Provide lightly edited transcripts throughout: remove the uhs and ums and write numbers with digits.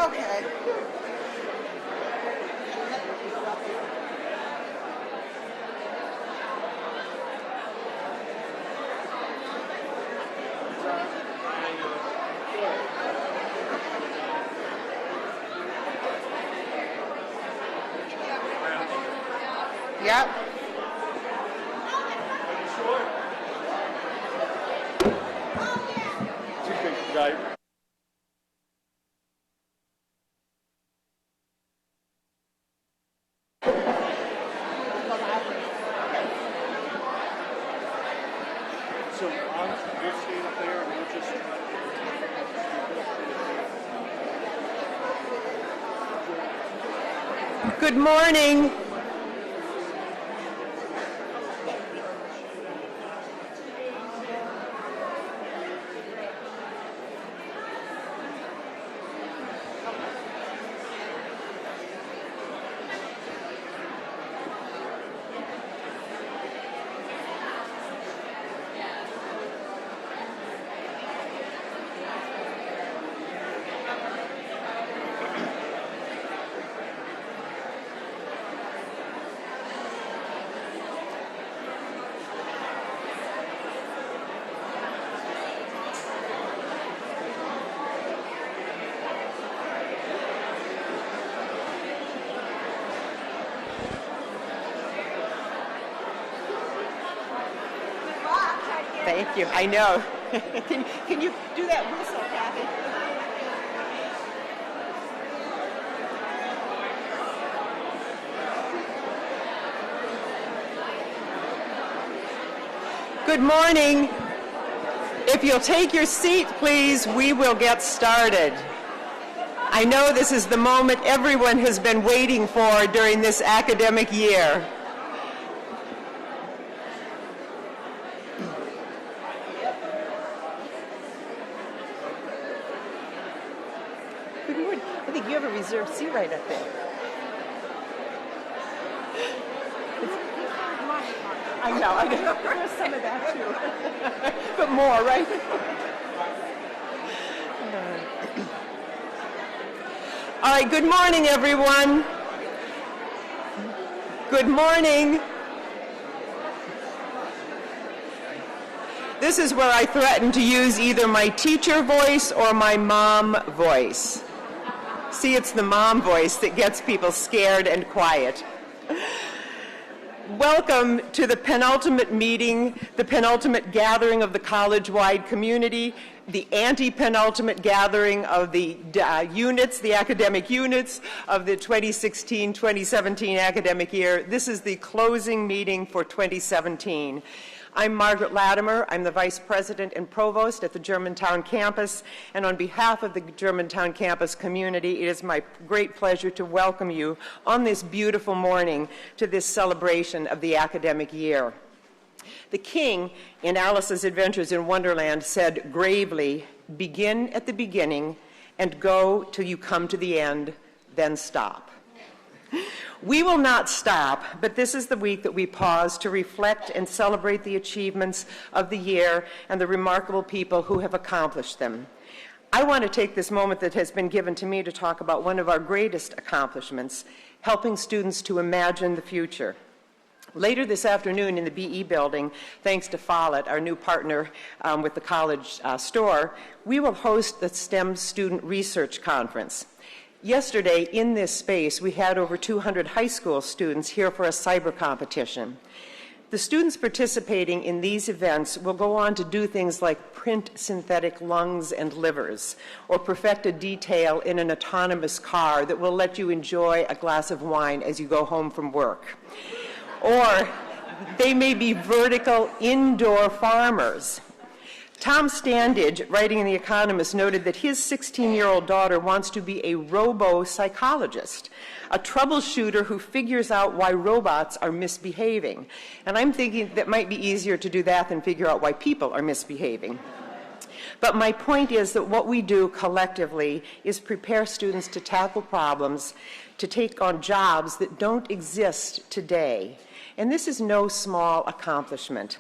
Okay. Yep. Right. So we'll stay up there and we'll just Good morning. Thank you. I know. Can you do that whistle, Kathy? Good morning. If you'll take your seat, please, we will get started. I know this is the moment everyone has been waiting for during this academic year. Good morning. I think you have a reserved seat right up there. I know. There's some of that too. But more, right? All right, good morning, everyone. Good morning. This is where I threaten to use either my teacher voice or my mom voice. See, it's the mom voice that gets people scared and quiet. Welcome to the penultimate meeting, the penultimate gathering of the college-wide community, the anti-penultimate gathering of the units, the academic units of the 2016-2017 academic year. This is the closing meeting for 2017. I'm Margaret Latimer. I'm the Vice President and Provost at the Germantown campus, and on behalf of the Germantown campus community, it is my great pleasure to welcome you on this beautiful morning to this celebration of the academic year. The king, in Alice's Adventures in Wonderland, said gravely, "Begin at the beginning and go till you come to the end, then stop." We will not stop, but this is the week that we pause to reflect and celebrate the achievements of the year and the remarkable people who have accomplished them. I want to take this moment that has been given to me to talk about one of our greatest accomplishments, helping students to imagine the future. Later this afternoon in the BE building, thanks to Pollard, our new partner with the college store, we will host the STEM Student Research Conference. Yesterday, in this space, we had over 200 high school students here for a cyber competition. The students participating in these events will go on to do things like print synthetic lungs and livers, or perfect a detail in an autonomous car that will let you enjoy a glass of wine as you go home from work. Or they may be vertical indoor farmers. Tom Standage, writing in The Economist, noted that his 16-year-old daughter wants to be a robo-psychologist, a troubleshooter who figures out why robots are misbehaving. And I'm thinking that might be easier to do that than figure out why people are misbehaving. But my point is that what we do collectively is prepare students to tackle problems, to take on jobs that don't exist today. And this is no small accomplishment.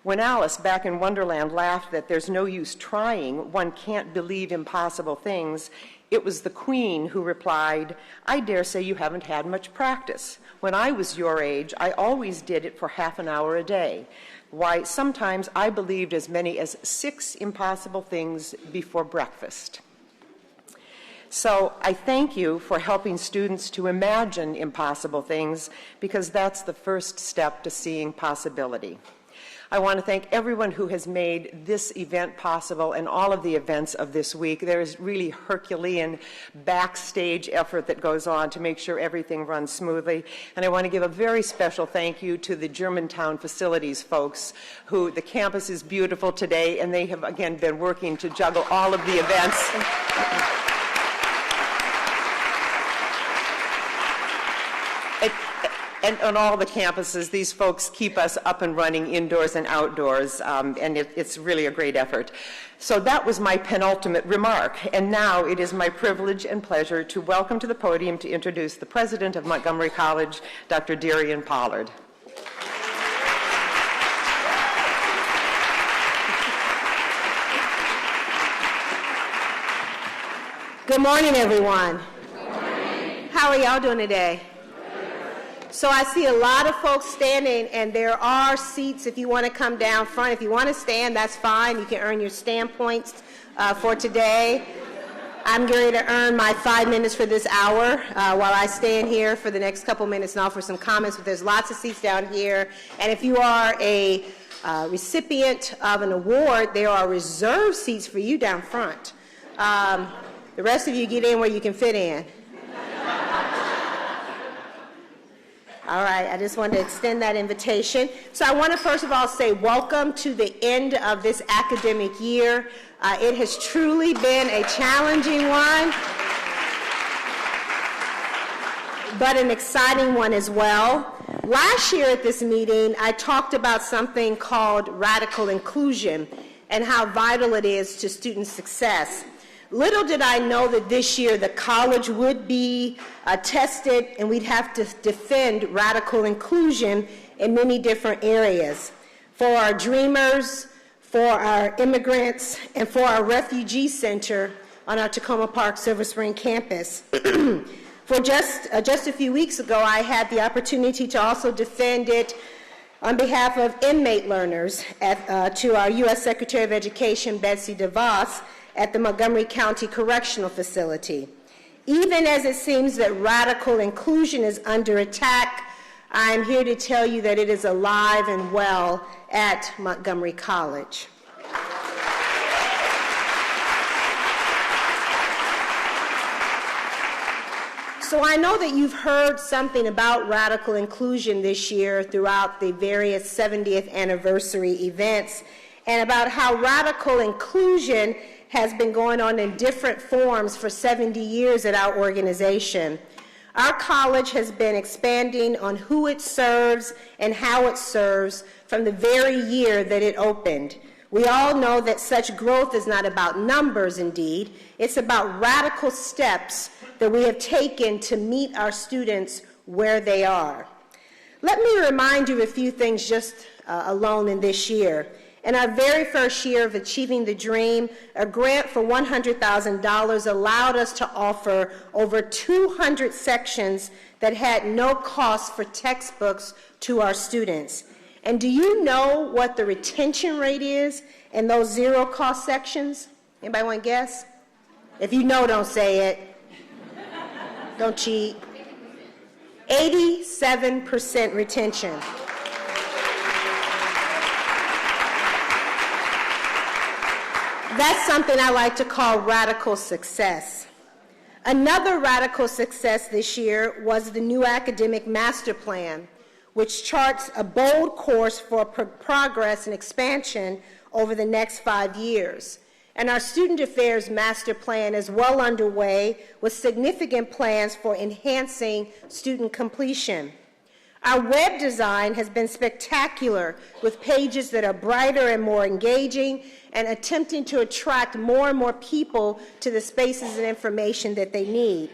When Alice, back in Wonderland, laughed that there's no use trying, one can't believe impossible things, it was the Queen who replied, I dare say you haven't had much practice. When I was your age, I always did it for half an hour a day. Why, sometimes I believed as many as 6 impossible things before breakfast. So I thank you for helping students to imagine impossible things, because that's the first step to seeing possibility. I want to thank everyone who has made this event possible and all of the events of this week. There is really Herculean backstage effort that goes on to make sure everything runs smoothly. And I want to give a very special thank you to the Germantown facilities folks, who the campus is beautiful today, and they have, again, been working to juggle all of the events. And on all the campuses, these folks keep us up and running indoors and outdoors, and it's really a great effort. So that was my penultimate remark, and now it is my privilege and pleasure to welcome to the podium to introduce the president of Montgomery College, Dr. Derionne Pollard. Good morning, everyone. Good morning. How are y'all doing today? So I see a lot of folks standing, and there are seats if you want to come down front. If you want to stand, that's fine. You can earn your stand points for today. I'm going to earn my 5 minutes for this hour while I stand here for the next couple minutes and offer some comments, but there's lots of seats down here. And if you are a recipient of an award, there are reserved seats for you down front. The rest of you get in where you can fit in. All right, I just wanted to extend that invitation. So I want to first of all say welcome to the end of this academic year. It has truly been a challenging one, but an exciting one as well. Last year at this meeting, I talked about something called radical inclusion and how vital it is to student success. Little did I know that this year the college would be tested, and we'd have to defend radical inclusion in many different areas. For our dreamers, for our immigrants, and for our refugee center on our Tacoma Park Silver Spring campus. For just a few weeks ago, I had the opportunity to also defend it on behalf of inmate learners to our U.S. Secretary of Education, Betsy DeVos, at the Montgomery County Correctional Facility. Even as it seems that radical inclusion is under attack, I'm here to tell you that it is alive and well at Montgomery College. So I know that you've heard something about radical inclusion this year throughout the various 70th anniversary events, and about how radical inclusion has been going on in different forms for 70 years at our organization. Our college has been expanding on who it serves and how it serves from the very year that it opened. We all know that such growth is not about numbers, indeed. It's about radical steps that we have taken to meet our students where they are. Let me remind you of a few things just alone in this year. In our very first year of Achieving the Dream, a grant for $100,000 allowed us to offer over 200 sections that had no cost for textbooks to our students. And do you know what the retention rate is in those zero-cost sections? Anybody want to guess? If you know, don't say it. Don't cheat. 87% retention. That's something I like to call radical success. Another radical success this year was the new academic master plan, which charts a bold course for progress and expansion over the next 5 years. And our student affairs master plan is well underway with significant plans for enhancing student completion. Our web design has been spectacular, with pages that are brighter and more engaging, and attempting to attract more and more people to the spaces and information that they need.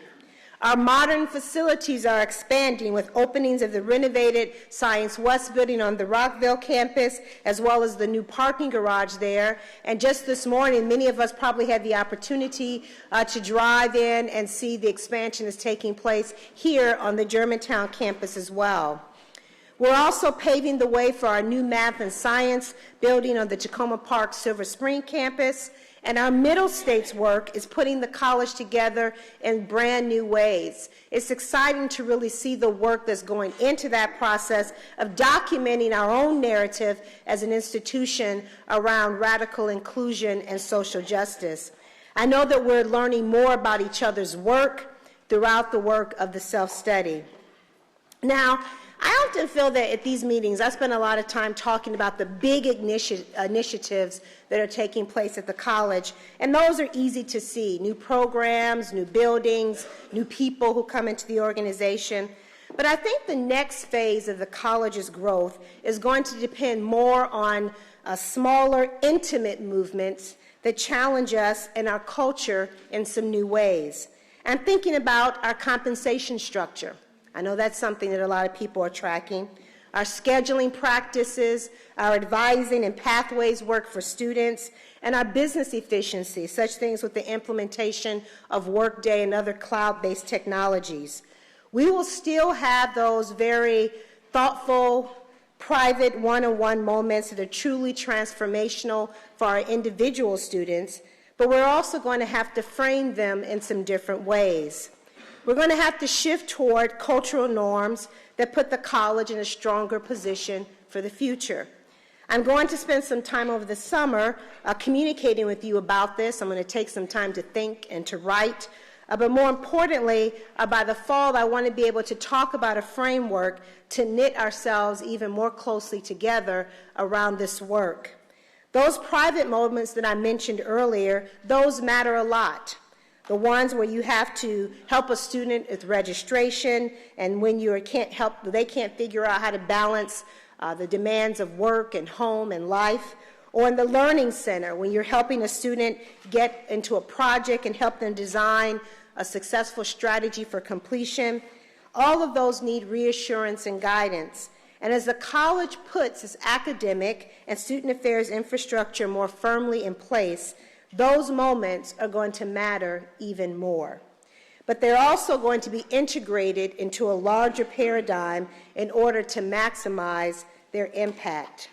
Our modern facilities are expanding with openings of the renovated Science West building on the Rockville campus, as well as the new parking garage there. And just this morning, many of us probably had the opportunity to drive in and see the expansion that's taking place here on the Germantown campus as well. We're also paving the way for our new math and science building on the Tacoma Park Silver Spring campus. And our middle states work is putting the college together in brand new ways. It's exciting to really see the work that's going into that process of documenting our own narrative as an institution around radical inclusion and social justice. I know that we're learning more about each other's work throughout the work of the self-study. Now, I often feel that at these meetings, I spend a lot of time talking about the big initiatives that are taking place at the college, and those are easy to see. New programs, new buildings, new people who come into the organization. But I think the next phase of the college's growth is going to depend more on smaller, intimate movements that challenge us and our culture in some new ways. I'm thinking about our compensation structure. I know that's something that a lot of people are tracking. Our scheduling practices, our advising and pathways work for students, and our business efficiency, such things with the implementation of Workday and other cloud-based technologies. We will still have those very thoughtful, private one-on-one moments that are truly transformational for our individual students, but we're also going to have to frame them in some different ways. We're going to have to shift toward cultural norms that put the college in a stronger position for the future. I'm going to spend some time over the summer communicating with you about this. I'm going to take some time to think and to write. But more importantly, by the fall, I want to be able to talk about a framework to knit ourselves even more closely together around this work. Those private moments that I mentioned earlier, those matter a lot. The ones where you have to help a student with registration, and when they can't figure out how to balance the demands of work and home and life. Or in the Learning Center, when you're helping a student get into a project and help them design a successful strategy for completion. All of those need reassurance and guidance. And as the college puts its academic and student affairs infrastructure more firmly in place, those moments are going to matter even more. But they're also going to be integrated into a larger paradigm in order to maximize their impact.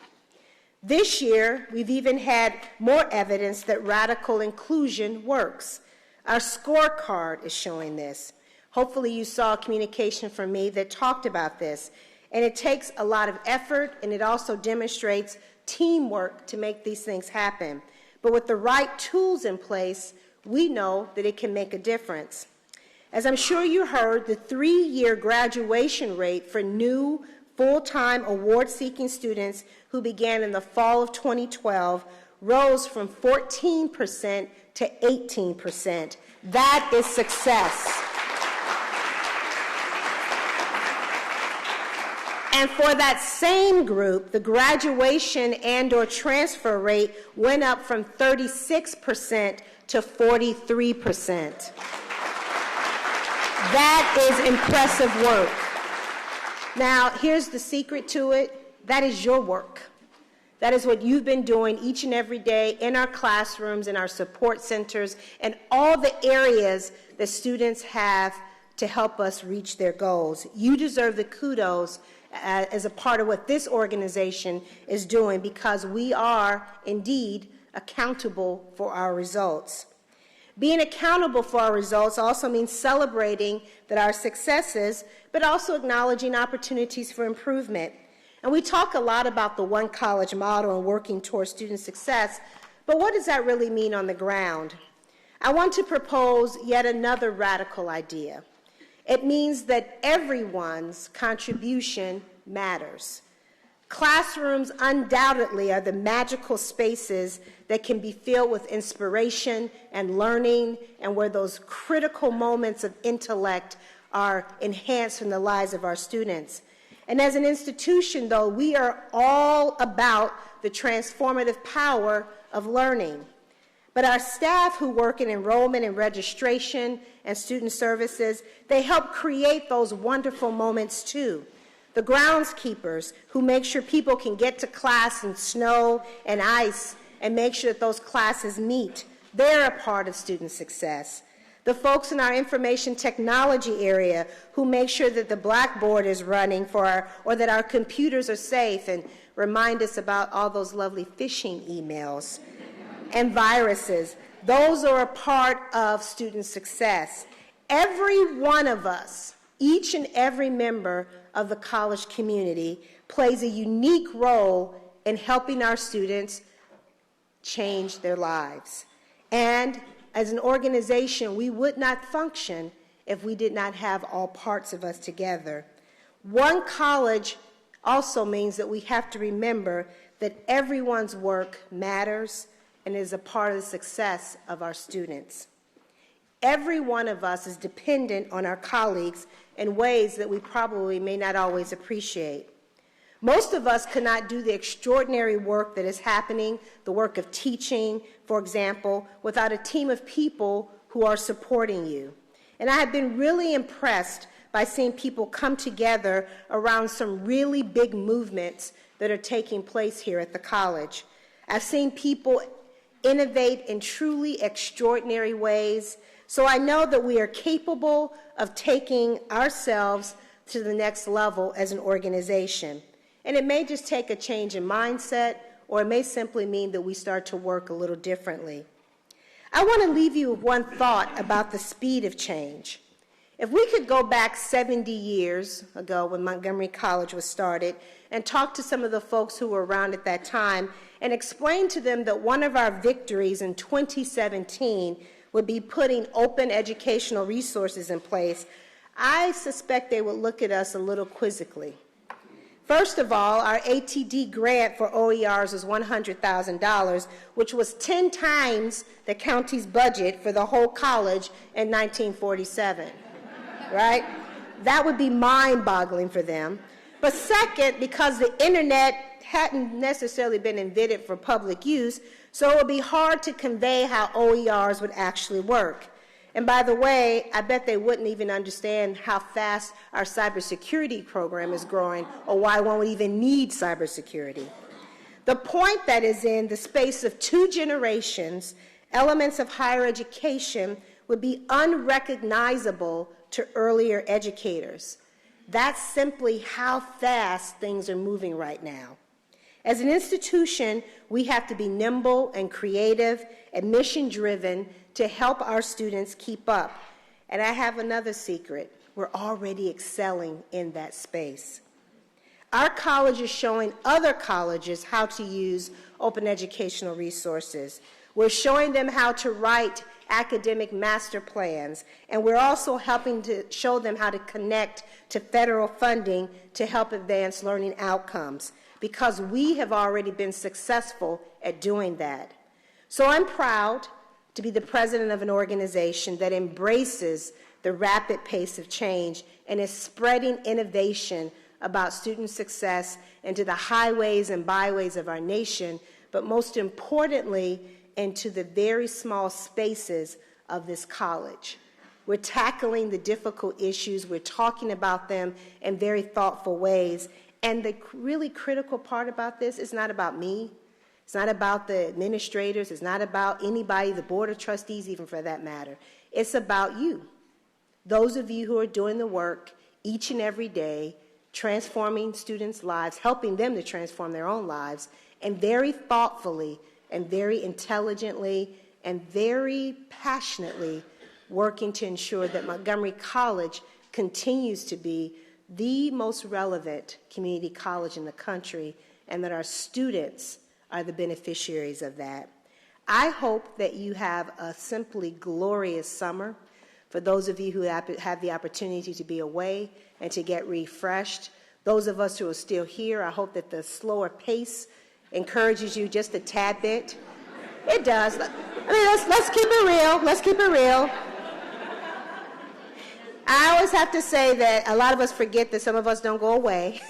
This year, we've even had more evidence that radical inclusion works. Our scorecard is showing this. Hopefully you saw a communication from me that talked about this. And it takes a lot of effort, and it also demonstrates teamwork to make these things happen. But with the right tools in place, we know that it can make a difference. As I'm sure you heard, the 3-year graduation rate for new full-time award-seeking students who began in the fall of 2012 rose from 14% to 18%. That is success. And for that same group, the graduation and/or transfer rate went up from 36% to 43%. That is impressive work. Now, here's the secret to it. That is your work. That is what you've been doing each and every day in our classrooms, in our support centers, and all the areas that students have to help us reach their goals. You deserve the kudos as a part of what this organization is doing, because we are indeed accountable for our results. Being accountable for our results also means celebrating that our successes, but also acknowledging opportunities for improvement. And we talk a lot about the one college model and working towards student success, but what does that really mean on the ground? I want to propose yet another radical idea. It means that everyone's contribution matters. Classrooms undoubtedly are the magical spaces that can be filled with inspiration and learning, and where those critical moments of intellect are enhanced in the lives of our students. And as an institution, though, we are all about the transformative power of learning. But our staff who work in enrollment and registration and student services, they help create those wonderful moments too. The groundskeepers who make sure people can get to class in snow and ice and make sure that those classes meet, they're a part of student success. The folks in our information technology area who make sure that the blackboard is running or that our computers are safe and remind us about all those lovely phishing emails and viruses. Those are a part of student success. Every one of us, each and every member of the college community, plays a unique role in helping our students change their lives. And as an organization, we would not function if we did not have all parts of us together. One college also means that we have to remember that everyone's work matters and is a part of the success of our students. Every one of us is dependent on our colleagues in ways that we probably may not always appreciate. Most of us could not do the extraordinary work that is happening, the work of teaching, for example, without a team of people who are supporting you. And I have been really impressed by seeing people come together around some really big movements that are taking place here at the college. I've seen people innovate in truly extraordinary ways, so I know that we are capable of taking ourselves to the next level as an organization. And it may just take a change in mindset, or it may simply mean that we start to work a little differently. I want to leave you with one thought about the speed of change. If we could go back 70 years ago when Montgomery College was started and talk to some of the folks who were around at that time and explain to them that one of our victories in 2017 would be putting open educational resources in place, I suspect they would look at us a little quizzically. First of all, our ATD grant for OERs was $100,000, which was 10 times the county's budget for the whole college in 1947, right? That would be mind-boggling for them. But second, because the internet hadn't necessarily been invented for public use, so it would be hard to convey how OERs would actually work. And by the way, I bet they wouldn't even understand how fast our cybersecurity program is growing or why one would even need cybersecurity. The point that is in the space of 2 generations, elements of higher education would be unrecognizable to earlier educators. That's simply how fast things are moving right now. As an institution, we have to be nimble and creative and mission-driven to help our students keep up. And I have another secret. We're already excelling in that space. Our college is showing other colleges how to use open educational resources. We're showing them how to write academic master plans, and we're also helping to show them how to connect to federal funding to help advance learning outcomes, because we have already been successful at doing that. So I'm proud to be the president of an organization that embraces the rapid pace of change and is spreading innovation about student success into the highways and byways of our nation, but most importantly, into the very small spaces of this college. We're tackling the difficult issues, we're talking about them in very thoughtful ways, and the really critical part about this is not about me, it's not about the administrators, it's not about anybody, the board of trustees even for that matter. It's about you, those of you who are doing the work each and every day, transforming students' lives, helping them to transform their own lives, and very thoughtfully and very intelligently and very passionately working to ensure that Montgomery College continues to be the most relevant community college in the country, and that our students are the beneficiaries of that. I hope that you have a simply glorious summer. For those of you who have the opportunity to be away and to get refreshed, those of us who are still here, I hope that the slower pace encourages you just a tad bit. It does. I mean, let's keep it real. Let's keep it real. I always have to say that a lot of us forget that some of us don't go away.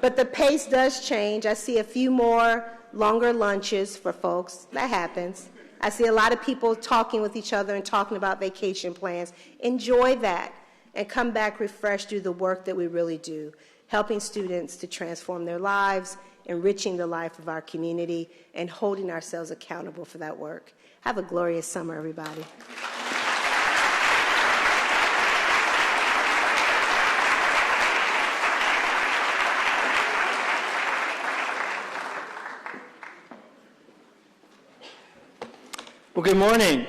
But the pace does change. I see a few more longer lunches for folks. That happens. I see a lot of people talking with each other and talking about vacation plans. Enjoy that and come back refreshed through the work that we really do, helping students to transform their lives, enriching the life of our community, and holding ourselves accountable for that work. Have a glorious summer, everybody. Well, good morning.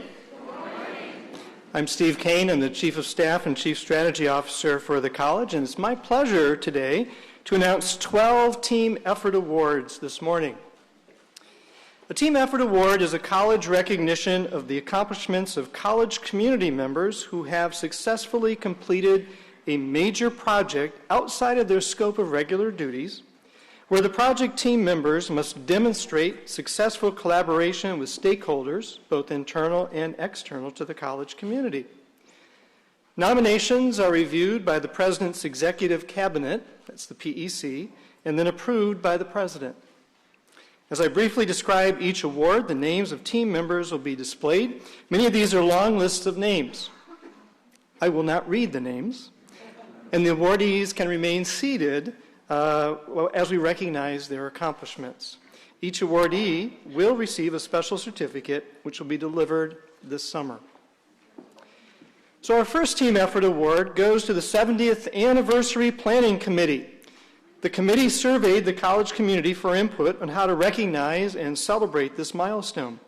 I'm Steve Kane. I'm the Chief of Staff and Chief Strategy Officer for the college, and it's my pleasure today to announce 12 Team Effort Awards this morning. A Team Effort Award is a college recognition of the accomplishments of college community members who have successfully completed a major project outside of their scope of regular duties, where the project team members must demonstrate successful collaboration with stakeholders, both internal and external to the college community. Nominations are reviewed by the President's Executive Cabinet, that's the PEC, and then approved by the President. As I briefly describe each award, the names of team members will be displayed. Many of these are long lists of names. I will not read the names, and the awardees can remain seated as we recognize their accomplishments. Each awardee will receive a special certificate, which will be delivered this summer. So our first Team Effort Award goes to the 70th Anniversary Planning Committee. The committee surveyed the college community for input on how to recognize and celebrate this milestone.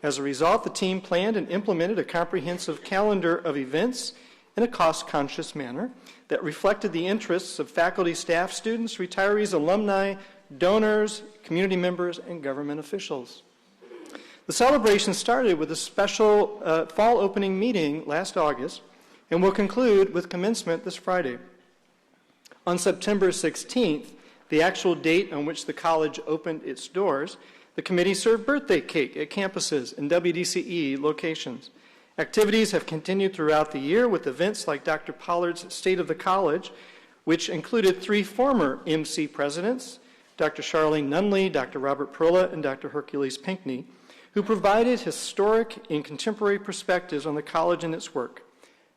As a result, the team planned and implemented a comprehensive calendar of events in a cost-conscious manner that reflected the interests of faculty, staff, students, retirees, alumni, donors, community members, and government officials. The celebration started with a special fall opening meeting last August and will conclude with commencement this Friday. On September 16th, the actual date on which the college opened its doors, the committee served birthday cake at campuses and WDCE locations. Activities have continued throughout the year with events like Dr. Pollard's State of the College, which included 3 former MC presidents, Dr. Charlene Nunley, Dr. Robert Perla, and Dr. Hercules Pinckney, who provided historic and contemporary perspectives on the college and its work.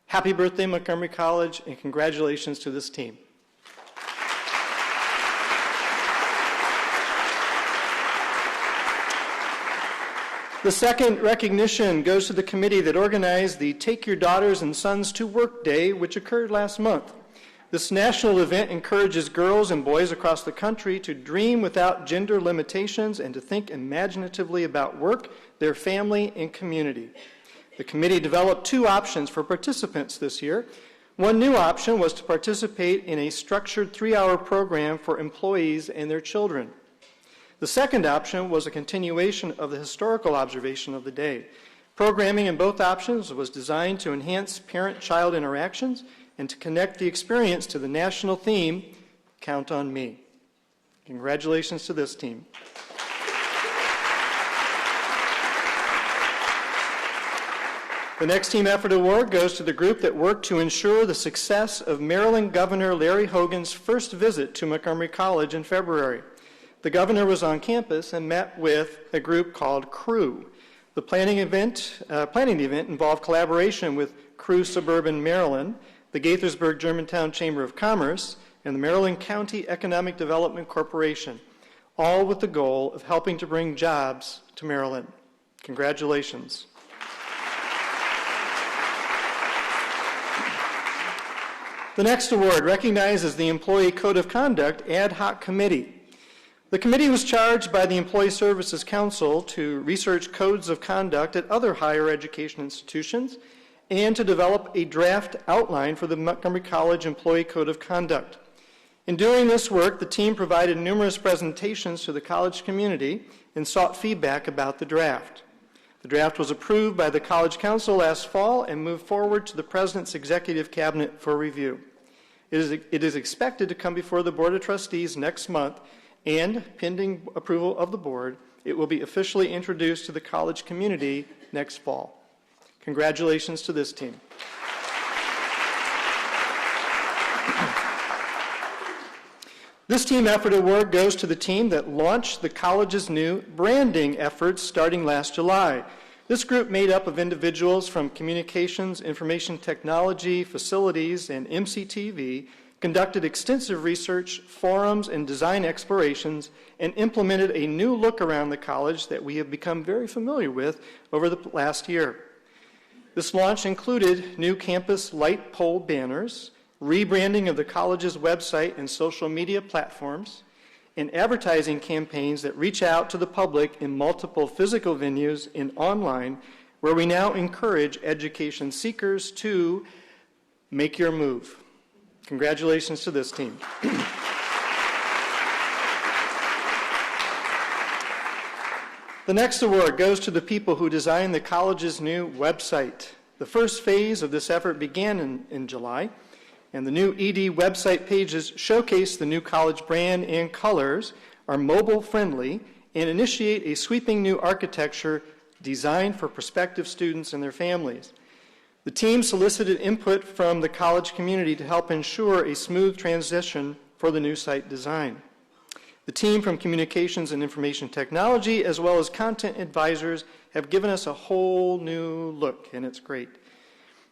Happy birthday, Montgomery College, and congratulations to this team. The second recognition goes to the committee that organized the Take Your Daughters and Sons to Work Day, which occurred last month. This national event encourages girls and boys across the country to dream without gender limitations and to think imaginatively about work, their family, and community. The committee developed 2 options for participants this year. One new option was to participate in a structured 3-hour program for employees and their children. The second option was a continuation of the historical observation of the day. Programming in both options was designed to enhance parent-child interactions and to connect the experience to the national theme, Count on Me. Congratulations to this team. The next Team Effort Award goes to the group that worked to ensure the success of Maryland Governor Larry Hogan's first visit to Montgomery College in February. The governor was on campus and met with a group called CREW. The planning the event involved collaboration with CREW Suburban Maryland, the Gaithersburg Germantown Chamber of Commerce, and the Maryland County Economic Development Corporation, all with the goal of helping to bring jobs to Maryland. Congratulations. The next award recognizes the Employee Code of Conduct Ad Hoc Committee. The committee was charged by the Employee Services Council to research codes of conduct at other higher education institutions and to develop a draft outline for the Montgomery College Employee Code of Conduct. In doing this work, the team provided numerous presentations to the college community and sought feedback about the draft. The draft was approved by the College Council last fall and moved forward to the President's Executive Cabinet for review. It is expected to come before the Board of Trustees next month, and, pending approval of the board, it will be officially introduced to the college community next fall. Congratulations to this team. This Team Effort Award goes to the team that launched the college's new branding efforts starting last July. This group, made up of individuals from communications, information technology, facilities, and MCTV, conducted extensive research, forums, and design explorations, and implemented a new look around the college that we have become very familiar with over the last year. This launch included new campus light pole banners, rebranding of the college's website and social media platforms, and advertising campaigns that reach out to the public in multiple physical venues and online, where we now encourage education seekers to make your move. Congratulations to this team. The next award goes to the people who designed the college's new website. The first phase of this effort began in July, and the new ED website pages showcase the new college brand and colors, are mobile-friendly, and initiate a sweeping new architecture designed for prospective students and their families. The team solicited input from the college community to help ensure a smooth transition for the new site design. The team from Communications and Information Technology, as well as content advisors, have given us a whole new look, and it's great.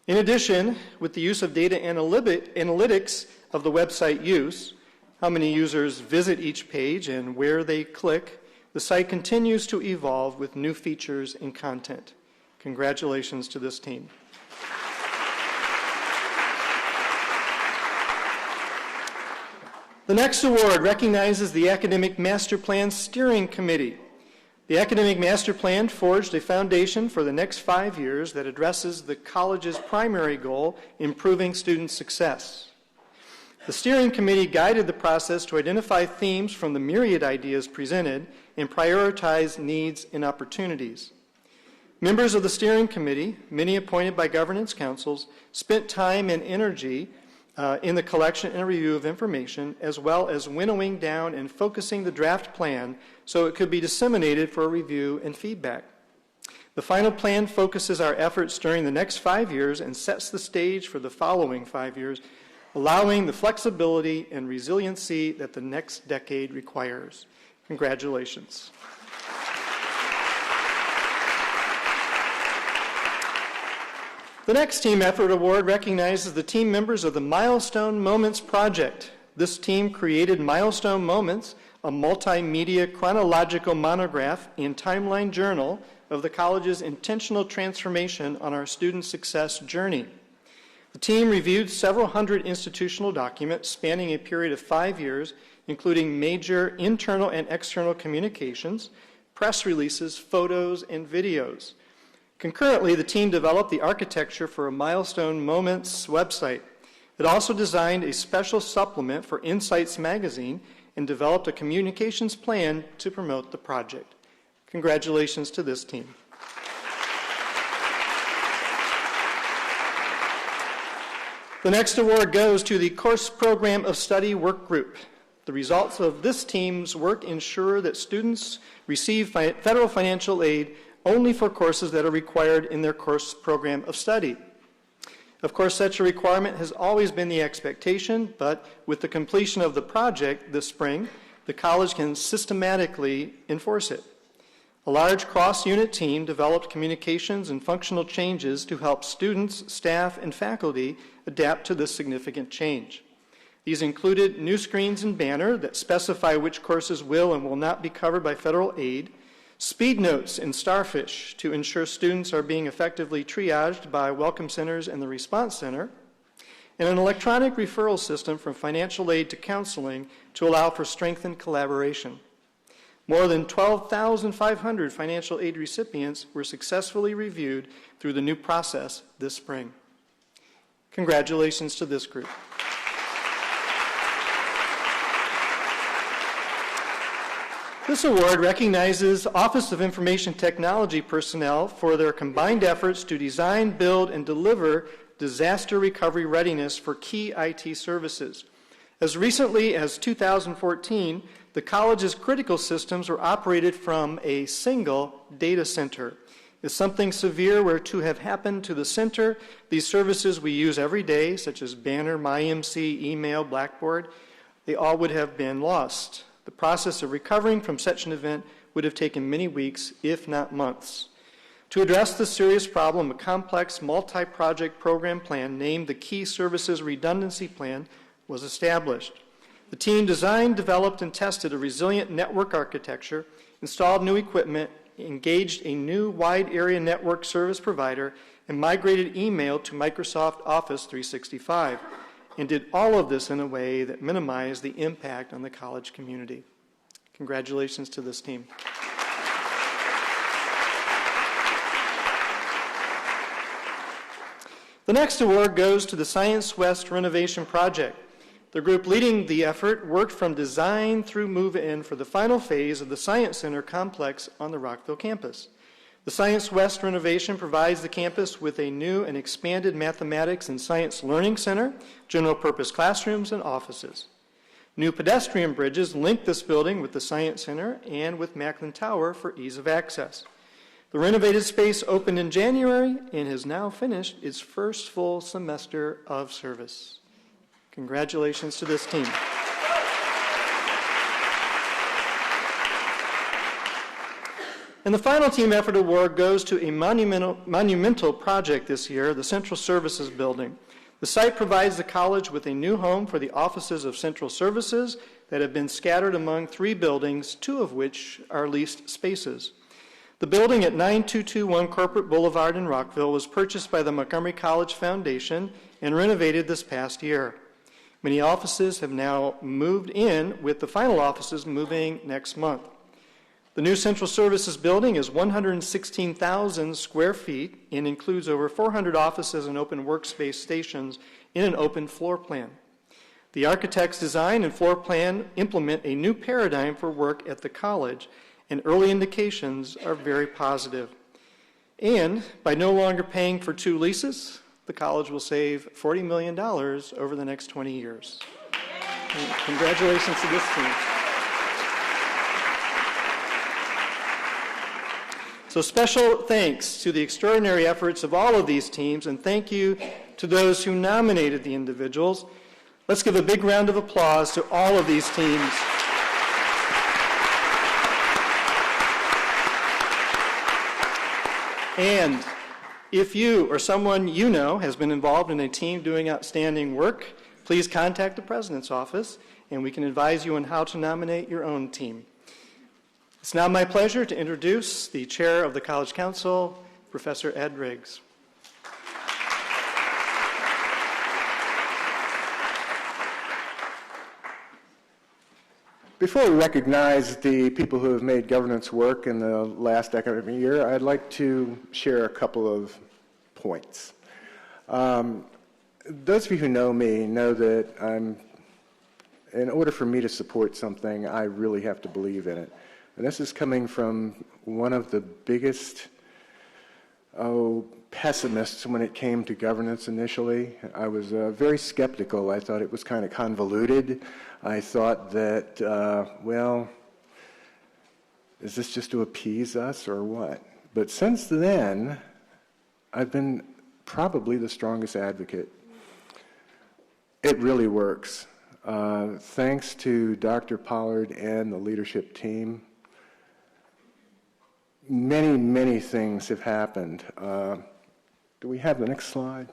In addition, with the use of data analytics of the website use, how many users visit each page and where they click, the site continues to evolve with new features and content. Congratulations to this team. The next award recognizes the Academic Master Plan Steering Committee. The Academic Master Plan forged a foundation for the next 5 years that addresses the college's primary goal, improving student success. The steering committee guided the process to identify themes from the myriad ideas presented and prioritize needs and opportunities. Members of the steering committee, many appointed by governance councils, spent time and energy in the collection and review of information, as well as winnowing down and focusing the draft plan so it could be disseminated for review and feedback. The final plan focuses our efforts during the next 5 years and sets the stage for the following 5 years, allowing the flexibility and resiliency that the next decade requires. Congratulations. The next Team Effort Award recognizes the team members of the Milestone Moments Project. This team created Milestone Moments, a multimedia chronological monograph and timeline journal of the college's intentional transformation on our student success journey. The team reviewed several hundred institutional documents spanning a period of 5 years, including major internal and external communications, press releases, photos, and videos. Concurrently, the team developed the architecture for a Milestone Moments website. It also designed a special supplement for Insights magazine and developed a communications plan to promote the project. Congratulations to this team. The next award goes to the Course Program of Study Work Group. The results of this team's work ensure that students receive federal financial aid only for courses that are required in their course program of study. Of course, such a requirement has always been the expectation, but with the completion of the project this spring, the college can systematically enforce it. A large cross-unit team developed communications and functional changes to help students, staff, and faculty adapt to this significant change. These included new screens and banner that specify which courses will and will not be covered by federal aid, speed notes in Starfish to ensure students are being effectively triaged by Welcome Centers and the Response Center, and an electronic referral system from financial aid to counseling to allow for strengthened collaboration. More than 12,500 financial aid recipients were successfully reviewed through the new process this spring. Congratulations to this group. This award recognizes Office of Information Technology personnel for their combined efforts to design, build, and deliver disaster recovery readiness for key IT services. As recently as 2014, the college's critical systems were operated from a single data center. If something severe were to have happened to the center, these services we use every day, such as Banner, MyMC, email, Blackboard, they all would have been lost. The process of recovering from such an event would have taken many weeks, if not months. To address this serious problem, a complex multi-project program plan named the Key Services Redundancy Plan was established. The team designed, developed, and tested a resilient network architecture, installed new equipment, engaged a new wide area network service provider, and migrated email to Microsoft Office 365, and did all of this in a way that minimized the impact on the college community. Congratulations to this team. The next award goes to the Science West Renovation Project. The group leading the effort worked from design through move-in for the final phase of the Science Center complex on the Rockville campus. The Science West renovation provides the campus with a new and expanded mathematics and science learning center, general-purpose classrooms, and offices. New pedestrian bridges link this building with the Science Center and with Macklin Tower for ease of access. The renovated space opened in January and has now finished its first full semester of service. Congratulations to this team. And the final team effort award goes to a monumental project this year, the Central Services Building. The site provides the college with a new home for the offices of Central Services that have been scattered among 3 buildings, 2 of which are leased spaces. The building at 9221 Corporate Boulevard in Rockville was purchased by the Montgomery College Foundation and renovated this past year. Many offices have now moved in, with the final offices moving next month. The new Central Services building is 116,000 square feet and includes over 400 offices and open workspace stations in an open floor plan. The architect's design and floor plan implement a new paradigm for work at the college, and early indications are very positive. And by no longer paying for 2 leases, the college will save $40 million over the next 20 years. And congratulations to this team. So special thanks to the extraordinary efforts of all of these teams, and thank you to those who nominated the individuals. Let's give a big round of applause to all of these teams. And if you or someone you know has been involved in a team doing outstanding work, please contact the President's office, and we can advise you on how to nominate your own team. It's now my pleasure to introduce the Chair of the College Council, Professor Ed Riggs. Before we recognize the people who have made governance work in the last academic year, I'd like to share a couple of points. Those of you who know me know that in order for me to support something, I really have to believe in it. And this is coming from one of the biggest pessimists when it came to governance initially. I was very skeptical. I thought it was kind of convoluted. I thought that, well, is this just to appease us or what? But since then, I've been probably the strongest advocate. It really works. Thanks to Dr. Pollard and the leadership team, many, many things have happened. Do we have the next slide?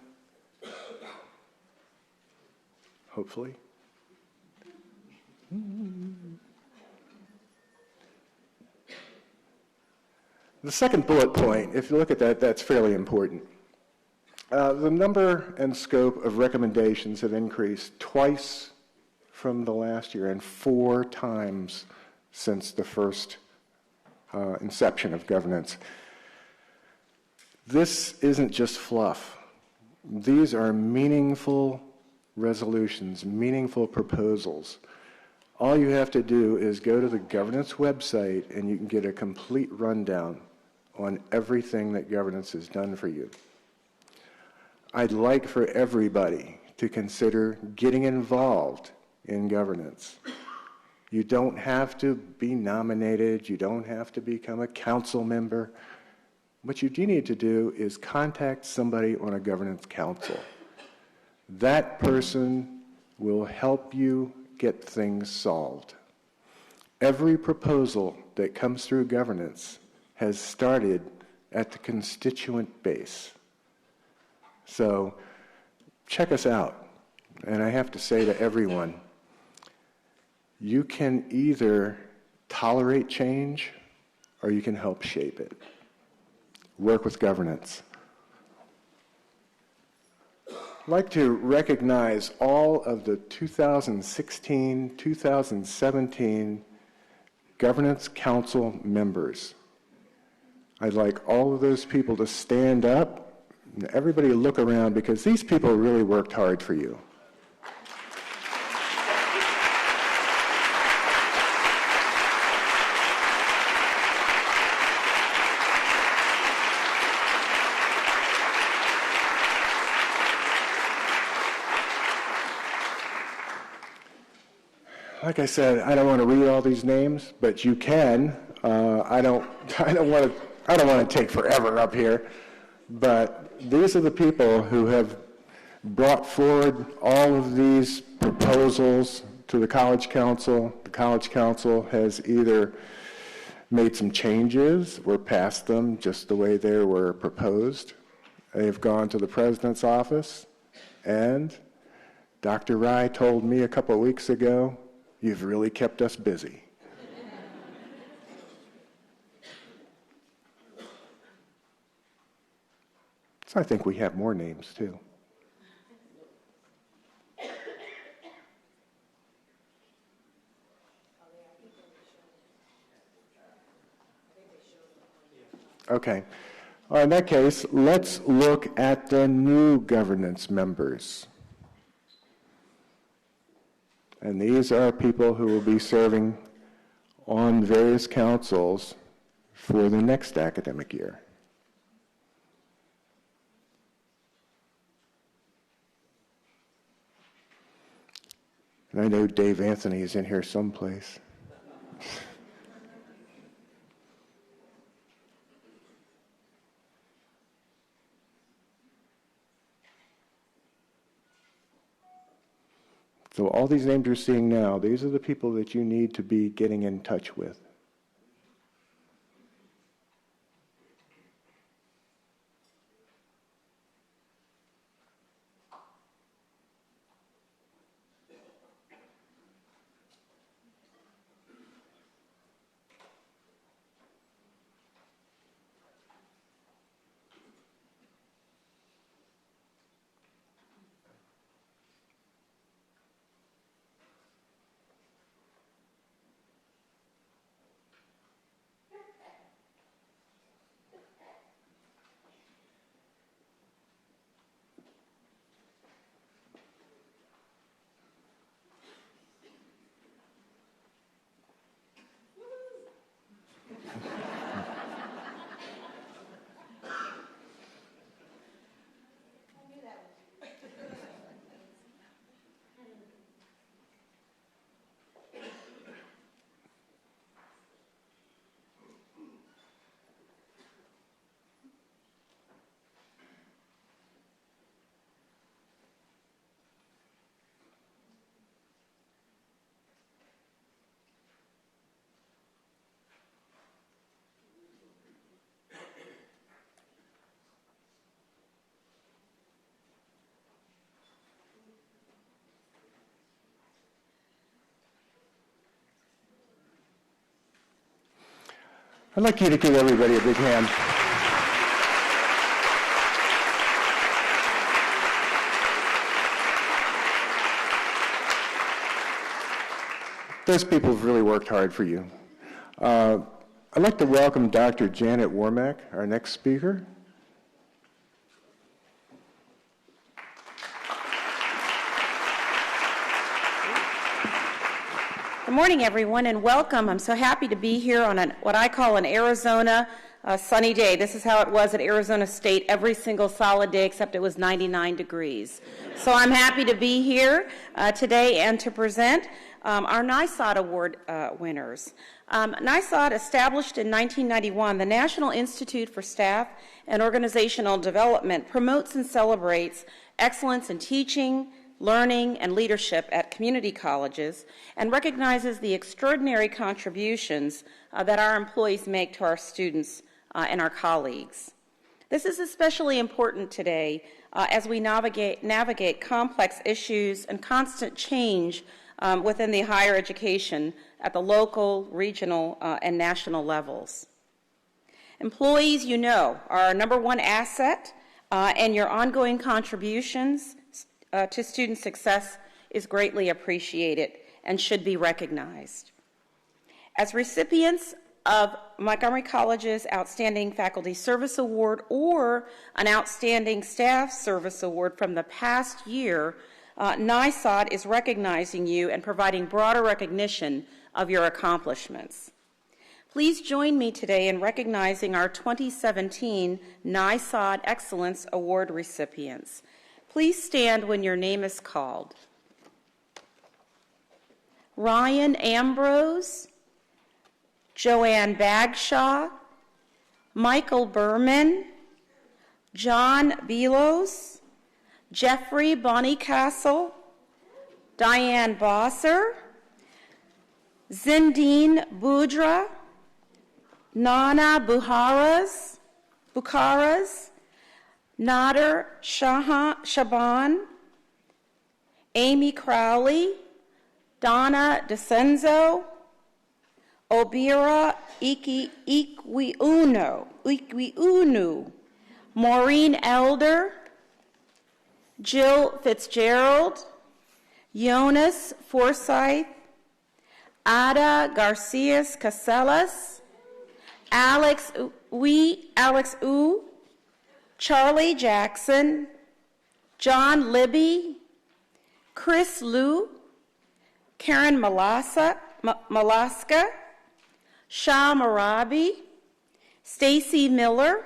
Hopefully. The second bullet point, if you look at that, that's fairly important. The number and scope of recommendations have increased twice from the last year and 4 times since the first inception of governance. This isn't just fluff. These are meaningful resolutions, meaningful proposals. All you have to do is go to the governance website and you can get a complete rundown on everything that governance has done for you. I'd like for everybody to consider getting involved in governance. You don't have to be nominated. You don't have to become a council member. What you do need to do is contact somebody on a governance council. That person will help you get things solved. Every proposal that comes through governance has started at the constituent base. So check us out. And I have to say to everyone, you can either tolerate change or you can help shape it. Work with governance. I'd like to recognize all of the 2016, 2017 Governance Council members. I'd like all of those people to stand up and everybody look around because these people really worked hard for you. Like I said, I don't want to read all these names, but you can. I don't want to take forever up here, but these are the people who have brought forward all of these proposals to the College Council. The College Council has either made some changes or passed them just the way they were proposed. They've gone to the President's office, and Dr. Rye told me a couple of weeks ago, "You've really kept us busy." So I think we have more names, too. Okay. In that case, let's look at the new governance members. And these are people who will be serving on various councils for the next academic year. And I know Dave Anthony is in here someplace. So all these names you're seeing now, these are the people that you need to be getting in touch with. I'd like you to give everybody a big hand. Those people have really worked hard for you. I'd like to welcome Dr. Janet Warmack, our next speaker. Good morning, everyone, and welcome. I'm so happy to be here on what I call an Arizona sunny day. This is how it was at Arizona State every single solid day, except it was 99 degrees. So I'm happy to be here today and to present our NISOT Award winners. NISOT, established in 1991, the National Institute for Staff and Organizational Development, promotes and celebrates excellence in teaching, learning, and leadership at community colleges, and recognizes the extraordinary contributions that our employees make to our students' and our colleagues. This is especially important today as we navigate complex issues and constant change within the higher education at the local, regional, and national levels. Employees, you know, are our number one asset, and your ongoing contributions to student success is greatly appreciated and should be recognized. As recipients of Montgomery College's Outstanding Faculty Service Award or an Outstanding Staff Service Award from the past year, NYSOD is recognizing you and providing broader recognition of your accomplishments. Please join me today in recognizing our 2017 NYSOD Excellence Award recipients. Please stand when your name is called. Ryan Ambrose, Joanne Bagshaw, Michael Berman, John Billows, Jeffrey Bonnycastle, Diane Bosser, Zindine Budra, Nana Bukharas, Nader Shaban, Amy Crowley, Donna DeCenzo, Obira Ikwiunu, Maureen Elder, Jill Fitzgerald, Jonas Forsyth, Ada Garcias Casellas, Alex U, Charlie Jackson, John Libby, Chris Liu, Karen Malaska, Shah Marabi, Stacy Miller,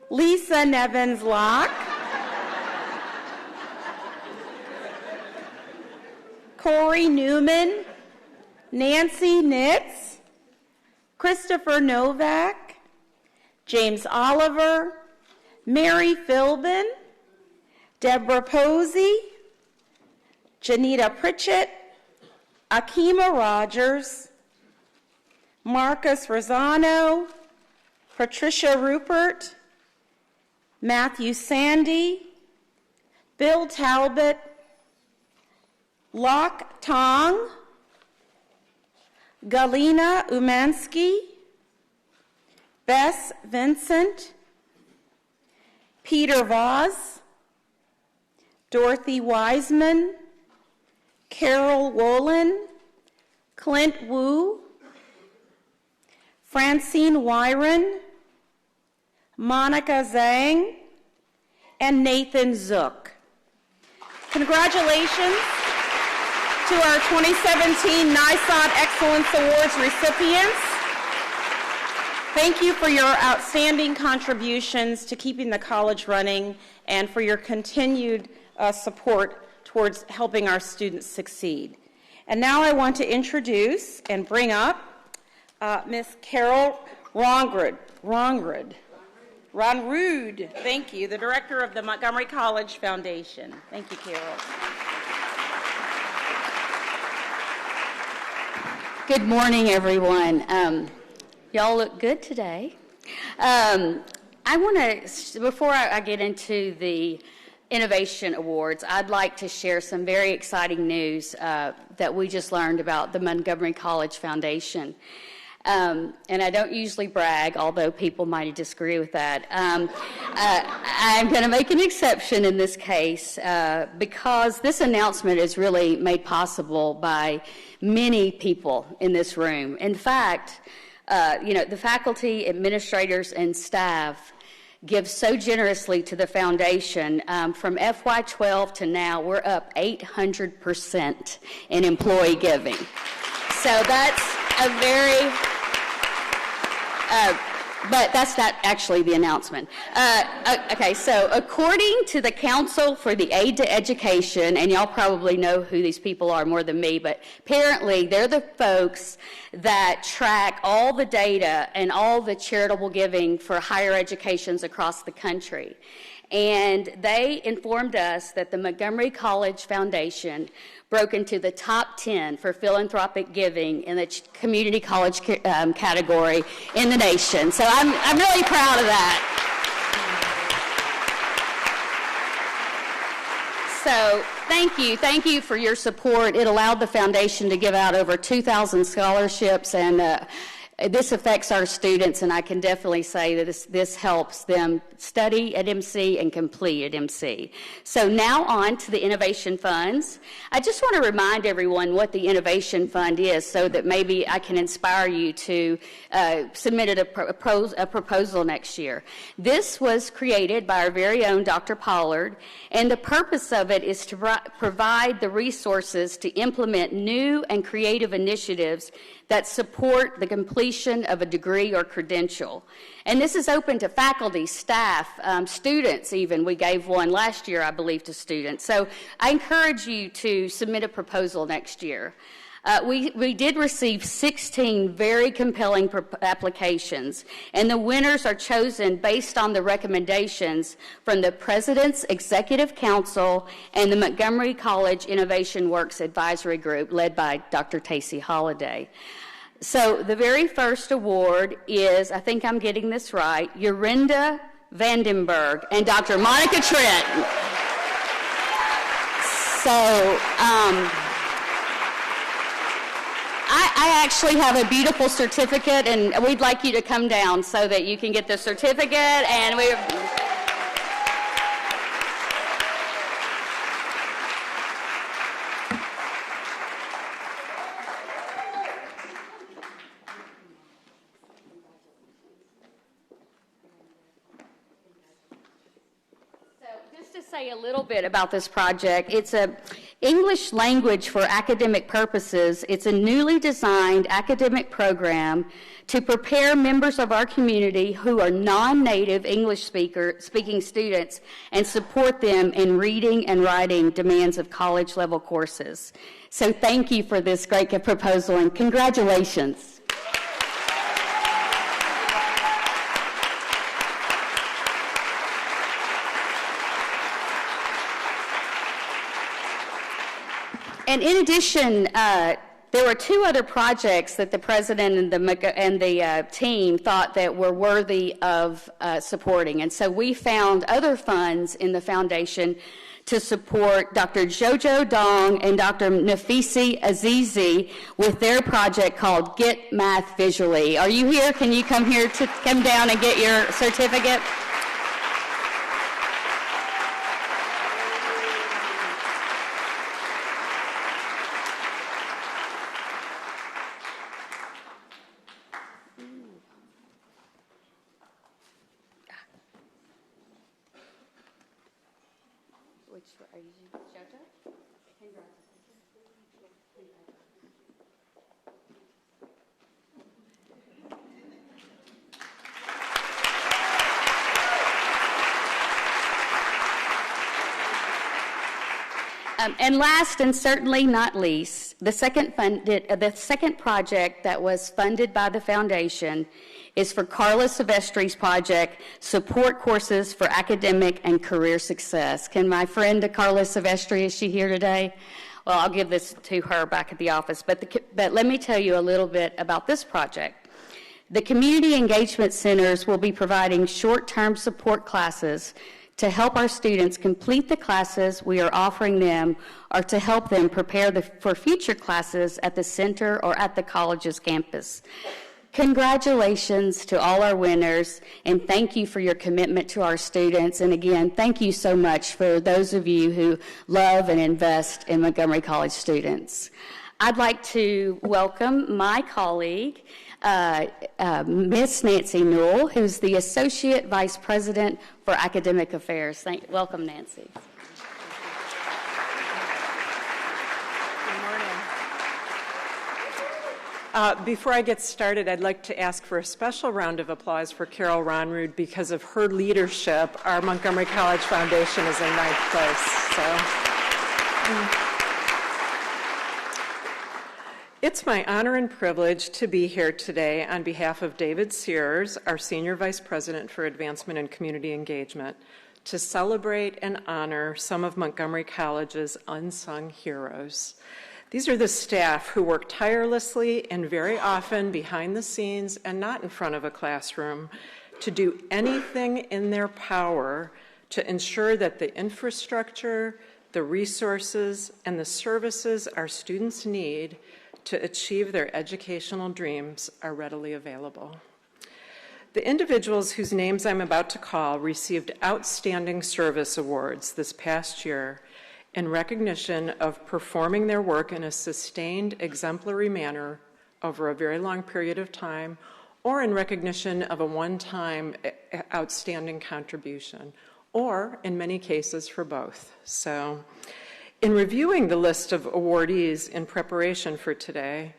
Lisa Nevins-Locke, Corey Newman, Nancy Nitz, Christopher Novak, James Oliver, Mary Philbin, Deborah Posey, Janita Pritchett, Akima Rogers, Marcus Rosano, Patricia Rupert, Matthew Sandee, Bill Talbot, Locke Tong, Galina Umansky, Bess Vincent, Peter Voss, Dorothy Wiseman, Carol Wolin, Clint Wu, Francine Wyron, Monica Zhang, and Nathan Zook. Congratulations to our 2017 NYSOD Excellence Awards recipients. Thank you for your outstanding contributions to keeping the college running and for your continued support towards helping our students succeed. And now I want to introduce and bring up Ms. Carroll Ronrud, thank you, the director of the Montgomery College Foundation. Thank you, Carroll. Good morning, everyone. Y'all look good today. I want to, before I get into the Innovation Awards, I'd like to share some very exciting news that we just learned about the Montgomery College Foundation. And I don't usually brag, although people might disagree with that. I'm going to make an exception in this case because this announcement is really made possible by many people in this room. In fact, the faculty, administrators, and staff give so generously to the foundation. From FY12 to now, we're up 800% in employee giving. So that's a very... but that's not actually the announcement. Okay, so according to the Council for the Aid to Education, and y'all probably know who these people are more than me, but apparently they're the folks that track all the data and all the charitable giving for higher educations across the country. And they informed us that the Montgomery College Foundation broke into the top 10 for philanthropic giving in the community college category in the nation. So I'm really proud of that. So thank you for your support. It allowed the foundation to give out over 2,000 scholarships, and this affects our students, and I can definitely say that this helps them study at MC and complete at MC. So now on to the Innovation Funds. I just want to remind everyone what the Innovation Fund is so that maybe I can inspire you to submit a proposal next year. This was created by our very own Dr. Pollard, and the purpose of it is to provide the resources to implement new and creative initiatives that support the completion of a degree or credential. And this is open to faculty, staff, students even. We gave one last year, I believe, to students. So I encourage you to submit a proposal next year. We did receive 16 very compelling applications, and the winners are chosen based on the recommendations from the President's Executive Council and the Montgomery College Innovation Works Advisory Group, led by Dr. Tacey Holliday. So the very first award is, I think I'm getting this right, Yorinda Vandenberg and Dr. Monica Trent. So, I actually have a beautiful certificate, and we'd like you to come down so that you can get the certificate, and we. Say a little bit about this project. It's an English language for academic purposes. It's a newly designed academic program to prepare members of our community who are non-native English speaking students and support them in reading and writing demands of college-level courses. So thank you for this great proposal, and congratulations. And in addition, there were two other projects that the president and the team thought that were worthy of supporting. And so we found other funds in the foundation to support Dr. Jojo Dong and Dr. Nafisi Azizi with their project called Get Math Visually. Are you here? Can you come here to come down and get your certificate? And last and certainly not least, the second project that was funded by the foundation is for Carla Silvestri's project, Support Courses for Academic and Career Success. Can my friend Carla Silvestri, is she here today? Well, I'll give this to her back at the office, but let me tell you a little bit about this project. The Community Engagement Centers will be providing short-term support classes to help our students complete the classes we are offering them, or to help them prepare for future classes at the center or at the college's campus. Congratulations to all our winners, and thank you for your commitment to our students. And again, thank you so much for those of you who love and invest in Montgomery College students. I'd like to welcome my colleague, Miss Nancy Newell, who's the Associate Vice President for Academic Affairs. Welcome, Nancy. Before I get started, I'd like to ask for a special round of applause for Carroll Ronrud. Because of her leadership, our Montgomery College Foundation is in ninth place. It's my honor and privilege to be here today on behalf of David Sears, our Senior Vice President for Advancement and Community Engagement, to celebrate and honor some of Montgomery College's unsung heroes. These are the staff who work tirelessly and very often behind the scenes and not in front of a classroom to do anything in their power to ensure that the infrastructure, the resources, and the services our students need to achieve their educational dreams are readily available. The individuals whose names I'm about to call received Outstanding Service Awards this past year in recognition of performing their work in a sustained, exemplary manner over a very long period of time, or in recognition of a one-time outstanding contribution, or in many cases for both. So, in reviewing the list of awardees in preparation for today,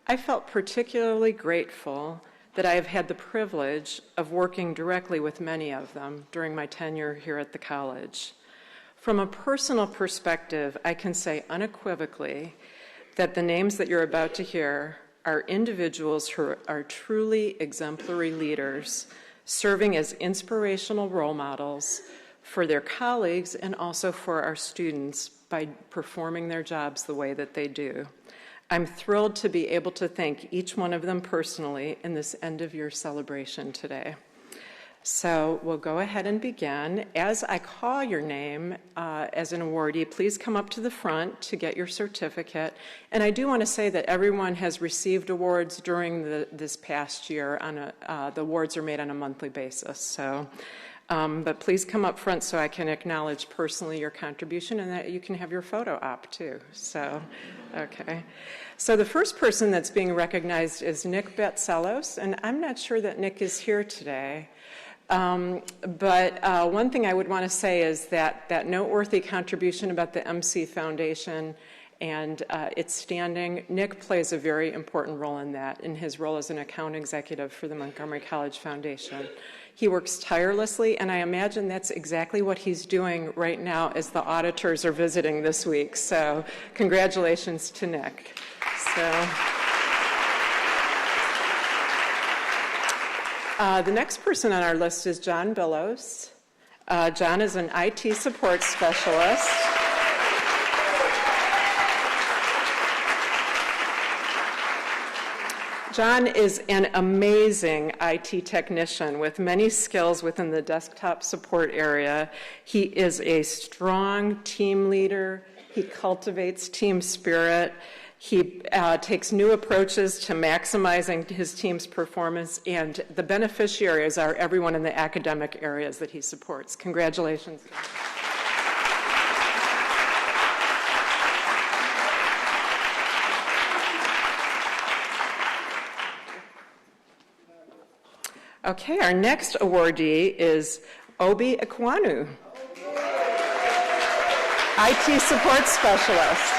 I felt particularly grateful that I have had the privilege of working directly with many of them during my tenure here at the college. From a personal perspective, I can say unequivocally that the names that you're about to hear are individuals who are truly exemplary leaders, serving as inspirational role models for their colleagues and also for our students by performing their jobs the way that they do. I'm thrilled to be able to thank each one of them personally in this end-of-year celebration today. So we'll go ahead and begin. As I call your name as an awardee, please come up to the front to get your certificate. And I do want to say that everyone has received awards during this past year. The awards are made on a monthly basis. So, but please come up front so I can acknowledge personally your contribution and that you can have your photo op too. So, okay. So the first person that's being recognized is Nick Betselos, and I'm not sure that Nick is here today. But one thing I would want to say is that noteworthy contribution about the MC Foundation and its standing, Nick plays a very important role in that, in his role as an account executive for the Montgomery College Foundation. He works tirelessly, and I imagine that's exactly what he's doing right now as the auditors are visiting this week. So congratulations to Nick. The next person on our list is John Billows. John is an IT support specialist. John is an amazing IT technician with many skills within the desktop support area. He is a strong team leader. He cultivates team spirit. He takes new approaches to maximizing his team's performance, and the beneficiaries are everyone in the academic areas that he supports. Congratulations. Okay, our next awardee is Obi Ekwanu, IT support specialist.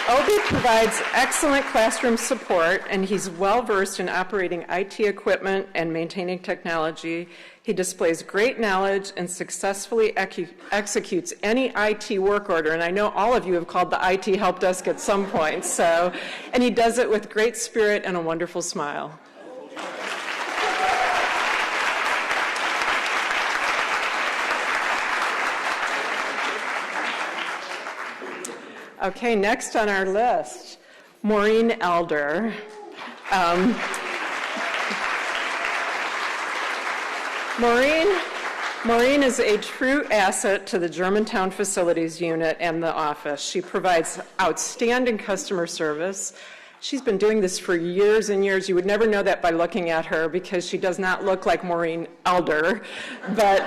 Obi provides excellent classroom support, and he's well-versed in operating IT equipment and maintaining technology. He displays great knowledge and successfully executes any IT work order, and I know all of you have called the IT help desk at some point, and he does it with great spirit and a wonderful smile. Okay, next on our list, Maureen Elder. Maureen is a true asset to the Germantown Facilities Unit and the office. She provides outstanding customer service. She's been doing this for years and years. You would never know that by looking at her because she does not look like Maureen Elder, but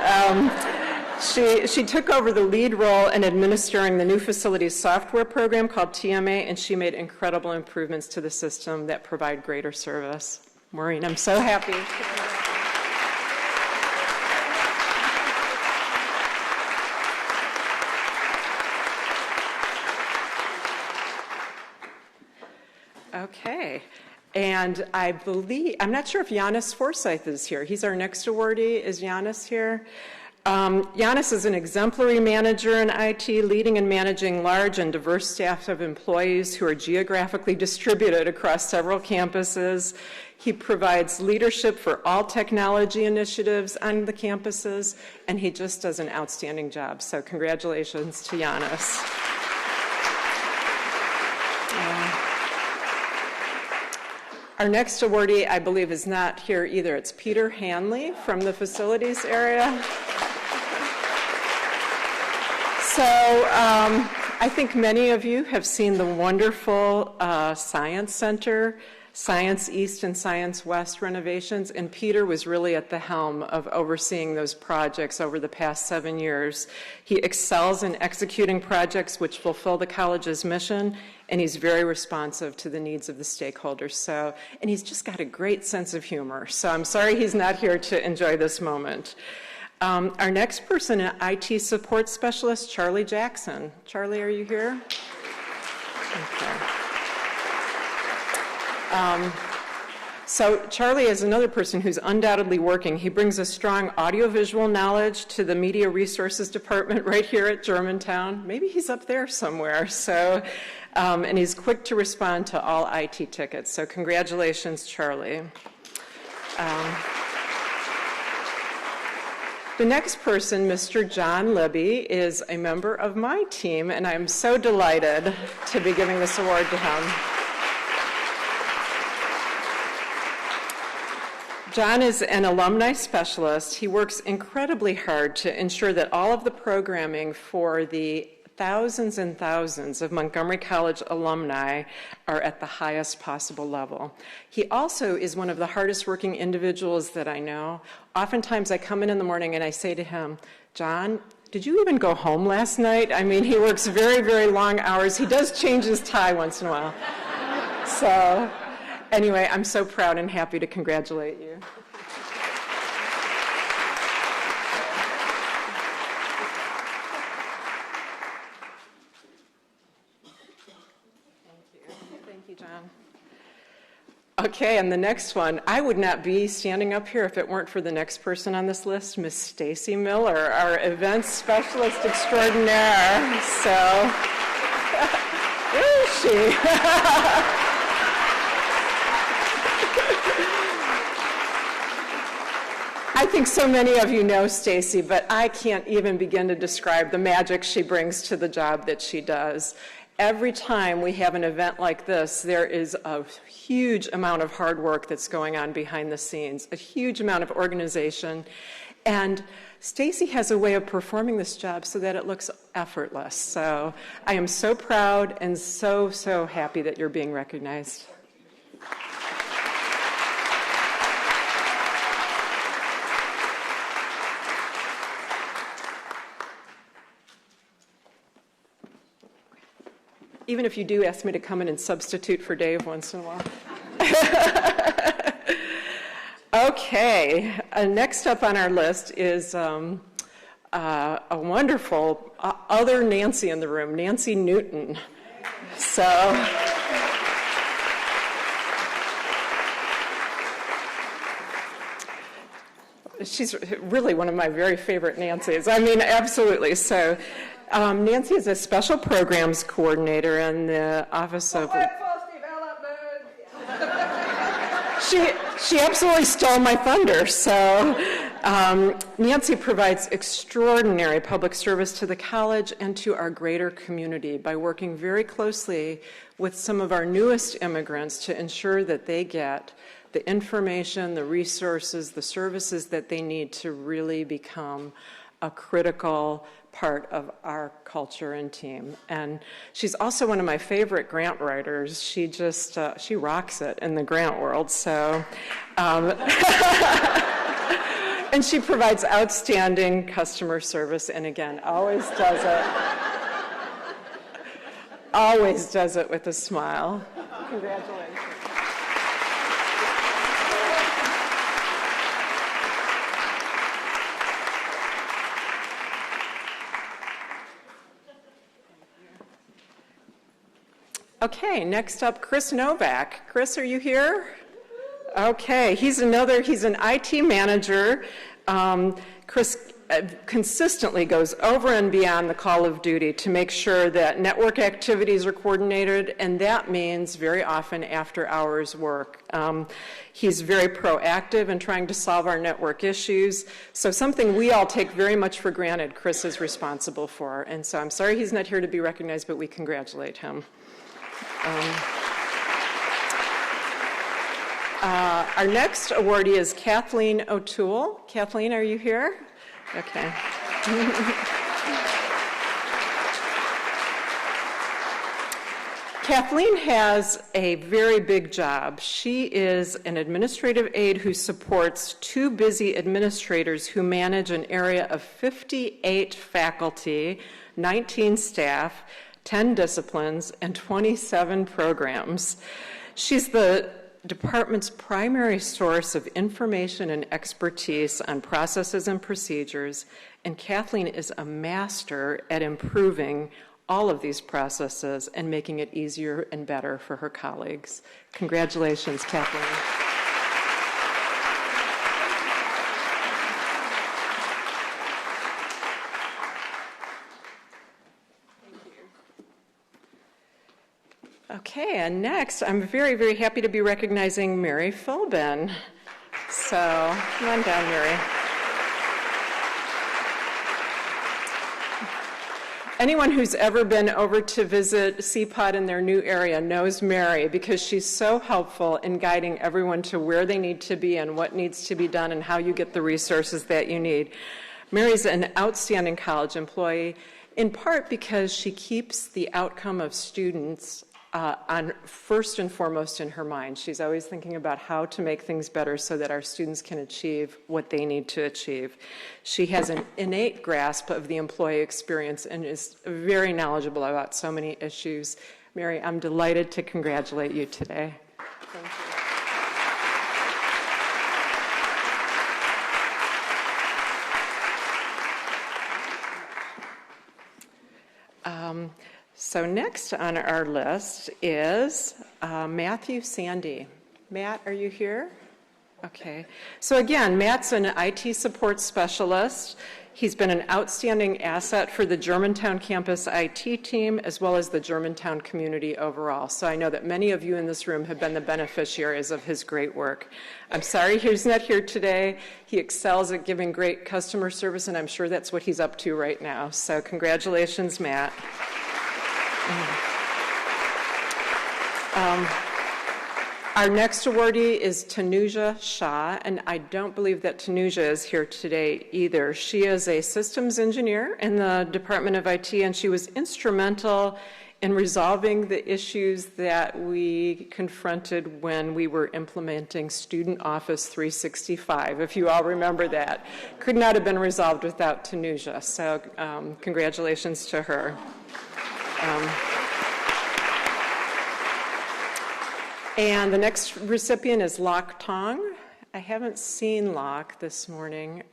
She took over the lead role in administering the new facilities software program called TMA, and she made incredible improvements to the system that provide greater service. Maureen, I'm so happy. Okay. And I'm not sure if Giannis Forsyth is here. He's our next awardee. Is Giannis here? Giannis is an exemplary manager in IT, leading and managing large and diverse staff of employees who are geographically distributed across several campuses. He provides leadership for all technology initiatives on the campuses, and he just does an outstanding job. So congratulations to Giannis. Our next awardee, I believe, is not here either. It's Peter Hanley from the facilities area. So I think many of you have seen the wonderful Science Center, Science East and Science West renovations, and Peter was really at the helm of overseeing those projects over the past 7 years. He excels in executing projects which fulfill the college's mission, and he's very responsive to the needs of the stakeholders. And he's just got a great sense of humor. So I'm sorry he's not here to enjoy this moment. Our next person, an IT support specialist, Charlie Jackson. Charlie, are you here? Okay. So Charlie is another person who's undoubtedly working. He brings a strong audiovisual knowledge to the Media Resources Department right here at Germantown. Maybe he's up there somewhere. And he's quick to respond to all IT tickets. So congratulations, Charlie. The next person, Mr. John Libby, is a member of my team, and I'm so delighted to be giving this award to him. John is an alumni specialist. He works incredibly hard to ensure that all of the programming for the thousands and thousands of Montgomery College alumni are at the highest possible level. He also is one of the hardest working individuals that I know. Oftentimes I come in the morning and I say to him, John, did you even go home last night? I mean, he works very, very long hours. He does change his tie once in a while. So anyway, I'm so proud and happy to congratulate you. John. Okay, and the next one, I would not be standing up here if it weren't for the next person on this list, Miss Stacy Miller, our events specialist extraordinaire. So, where is she? I think so many of you know Stacy, but I can't even begin to describe the magic she brings to the job that she does. Every time we have an event like this, there is a huge amount of hard work that's going on behind the scenes, a huge amount of organization. And Stacy has a way of performing this job so that it looks effortless. So I am so proud and so, so happy that you're being recognized. Even if you do ask me to come in and substitute for Dave once in a while. Okay, next up on our list is a wonderful other Nancy in the room, Nancy Newton. So, she's really one of my very favorite Nancys. I mean, absolutely. So, Nancy is a special programs coordinator in the Office of... She absolutely stole my thunder. So Nancy provides extraordinary public service to the college and to our greater community by working very closely with some of our newest immigrants to ensure that they get the information, the resources, the services that they need to really become a critical part of our culture and team. And she's also one of my favorite grant writers. She just, she rocks it in the grant world. So, and she provides outstanding customer service, and again, always does it with a smile. Congratulations. Okay, next up, Chris Novak. Chris, are you here? Okay, he's an IT manager. Chris consistently goes over and beyond the call of duty to make sure that network activities are coordinated, and that means very often after hours work. He's very proactive in trying to solve our network issues, so something we all take very much for granted Chris is responsible for. And so I'm sorry he's not here to be recognized, but we congratulate him. Our next awardee is Kathleen O'Toole. Kathleen, are you here? Okay. Kathleen has a very big job. She is an administrative aide who supports 2 busy administrators who manage an area of 58 faculty, 19 staff, 10 disciplines, and 27 programs. She's the department's primary source of information and expertise on processes and procedures, and Kathleen is a master at improving all of these processes and making it easier and better for her colleagues. Congratulations, Kathleen. Okay, and next, I'm very, very happy to be recognizing Mary Philbin. So, come on down, Mary. Anyone who's ever been over to visit CPOD in their new area knows Mary because she's so helpful in guiding everyone to where they need to be and what needs to be done and how you get the resources that you need. Mary's an outstanding college employee, in part because she keeps the outcome of students on first and foremost in her mind. She's always thinking about how to make things better so that our students can achieve what they need to achieve. She has an innate grasp of the employee experience and is very knowledgeable about so many issues. Mary, I'm delighted to congratulate you today. Thank you. So next on our list is Matthew Sandee. Matt, are you here? Okay. So again, Matt's an IT support specialist. He's been an outstanding asset for the Germantown campus IT team as well as the Germantown community overall. So I know that many of you in this room have been the beneficiaries of his great work. I'm sorry he's not here today. He excels at giving great customer service, and I'm sure that's what he's up to right now. So congratulations, Matt. Our next awardee is Tanuja Shah, and I don't believe that Tanuja is here today either. She is a systems engineer in the Department of IT, and she was instrumental in resolving the issues that we confronted when we were implementing Student Office 365, if you all remember that. Could not have been resolved without Tanuja, so congratulations to her. And the next recipient is Lok Tong. I haven't seen Lok this morning.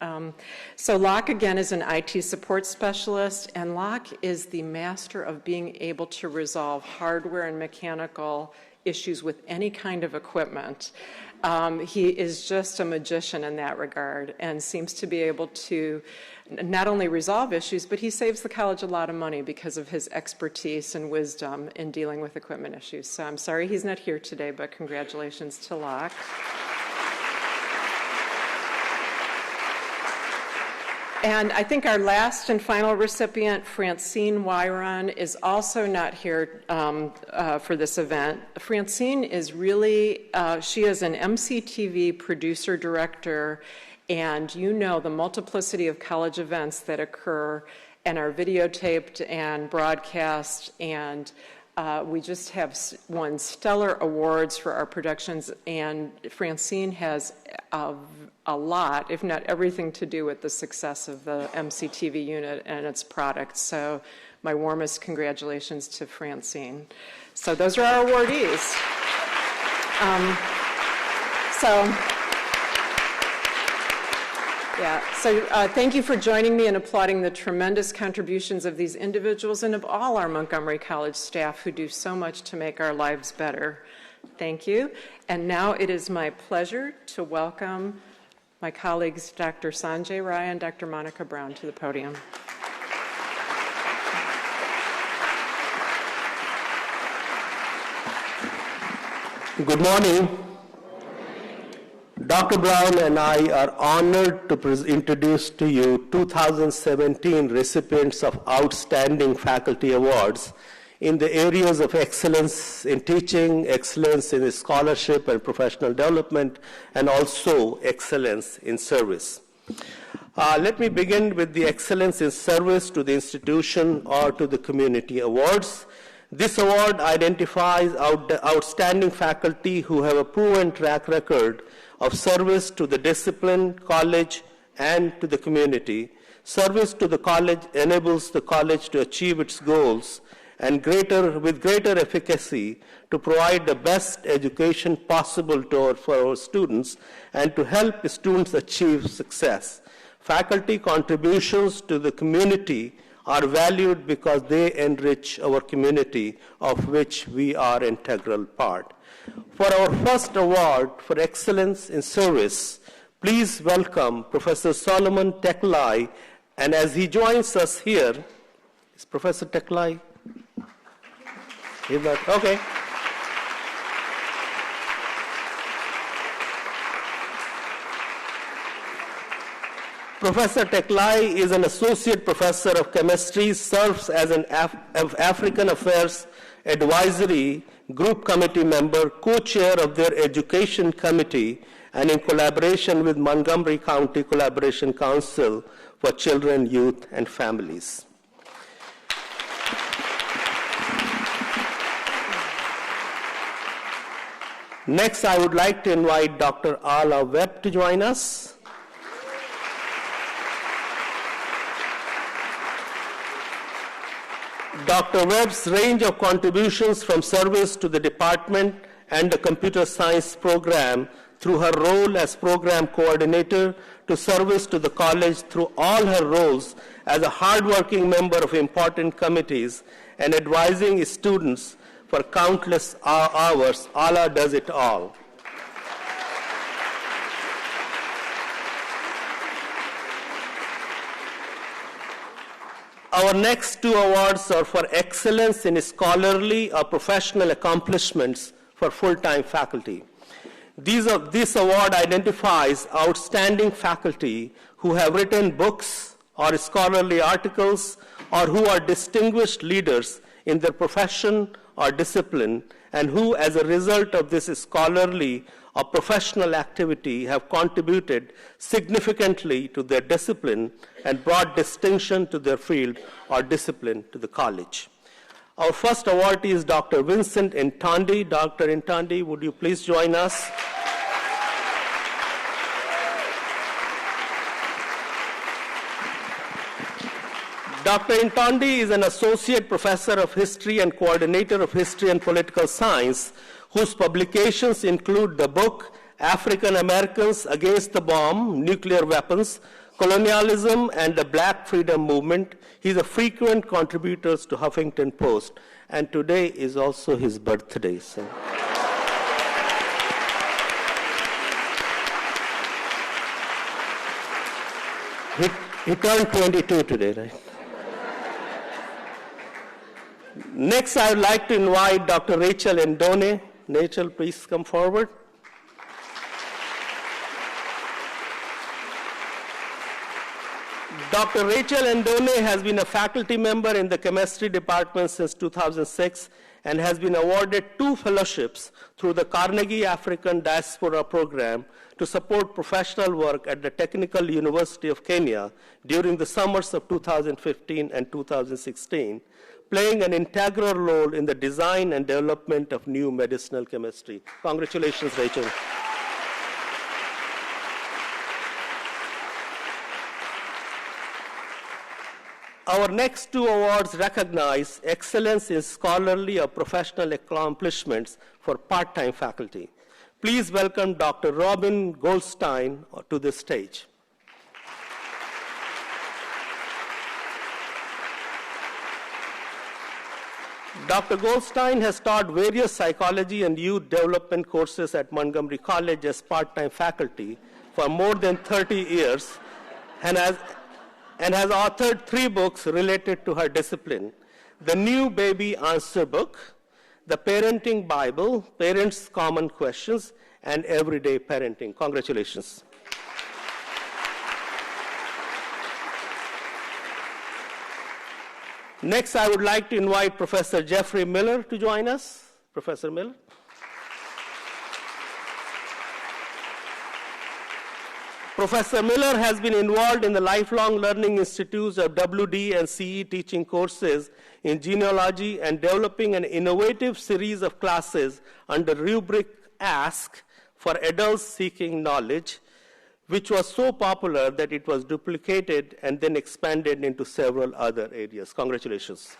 So Lok, again, is an IT support specialist, and Lok is the master of being able to resolve hardware and mechanical issues with any kind of equipment. He is just a magician in that regard and seems to be able to not only resolve issues, but he saves the college a lot of money because of his expertise and wisdom in dealing with equipment issues. So I'm sorry he's not here today, but congratulations to Lok. And I think our last and final recipient, Francine Wyron, is also not here for this event. Francine is really, she is an MCTV producer director, and you know the multiplicity of college events that occur and are videotaped and broadcast, and we just have won stellar awards for our productions, and Francine has a lot, if not everything, to do with the success of the MCTV unit and its products. So my warmest congratulations to Francine. So those are our awardees. So thank you for joining me in applauding the tremendous contributions of these individuals and of all our Montgomery College staff who do so much to make our lives better. Thank you. And now it is my pleasure to welcome my colleagues Dr. Sanjay Rai and Dr. Monica Brown to the podium. Good morning. Dr. Brown and I are honored to introduce to you 2017 recipients of Outstanding Faculty Awards in the areas of excellence in teaching, excellence in scholarship and professional development, and also excellence in service. Let me begin with the excellence in service to the institution or to the community awards. This award identifies outstanding faculty who have a proven track record of service to the discipline, college, and to the community. Service to the college enables the college to achieve its goals and with greater efficacy to provide the best education possible for our students and to help students achieve success. Faculty contributions to the community are valued because they enrich our community, of which we are an integral part. For our first award for excellence in service, please welcome Professor Solomon Teklai, and as he joins us here, is Professor Teklai? Okay. Professor Teklai is an associate professor of chemistry, serves as an African Affairs Advisory Group Committee member, co-chair of their Education Committee, and in collaboration with Montgomery County Collaboration Council for Children, Youth, and Families. Next, I would like to invite Dr. Ala Webb to join us. Dr. Webb's range of contributions from service to the department and the computer science program through her role as program coordinator to service to the college through all her roles as a hardworking member of important committees and advising students for countless hours. Ala does it all. Our next two awards are for excellence in scholarly or professional accomplishments for full-time faculty. This award identifies outstanding faculty who have written books or scholarly articles or who are distinguished leaders in their profession or discipline and who, as a result of this scholarly or professional activity, have contributed significantly to their discipline and brought distinction to their field or discipline to the college. Our first awardee is Dr. Vincent Ntandi. Dr. Ntandi, would you please join us? Dr. Ntandi is an associate professor of history and coordinator of history and political science, whose publications include the book African Americans Against the Bomb, Nuclear Weapons, Colonialism and the Black Freedom Movement. He's a frequent contributor to Huffington Post, and today is also his birthday. So. He turned 22 today, right? Next, I would like to invite Dr. Rachel Ndone. Rachel, please come forward. Dr. Rachel Ndone has been a faculty member in the chemistry department since 2006 and has been awarded 2 fellowships through the Carnegie African Diaspora Program to support professional work at the Technical University of Kenya during the summers of 2015 and 2016. Playing an integral role in the design and development of new medicinal chemistry. Congratulations, Rachel. Our next 2 awards recognize excellence in scholarly or professional accomplishments for part-time faculty. Please welcome Dr. Robin Goldstein to the stage. Dr. Goldstein has taught various psychology and youth development courses at Montgomery College as part-time faculty for more than 30 years and has authored 3 books related to her discipline: The New Baby Answer Book, The Parenting Bible, Parents' Common Questions, and Everyday Parenting. Congratulations. Next, I would like to invite Professor Jeffrey Miller to join us. Professor Miller. Professor Miller has been involved in the Lifelong Learning Institutes of WD and CE teaching courses in genealogy and developing an innovative series of classes under rubric Ask for adults seeking knowledge, which was so popular that it was duplicated and then expanded into several other areas. Congratulations.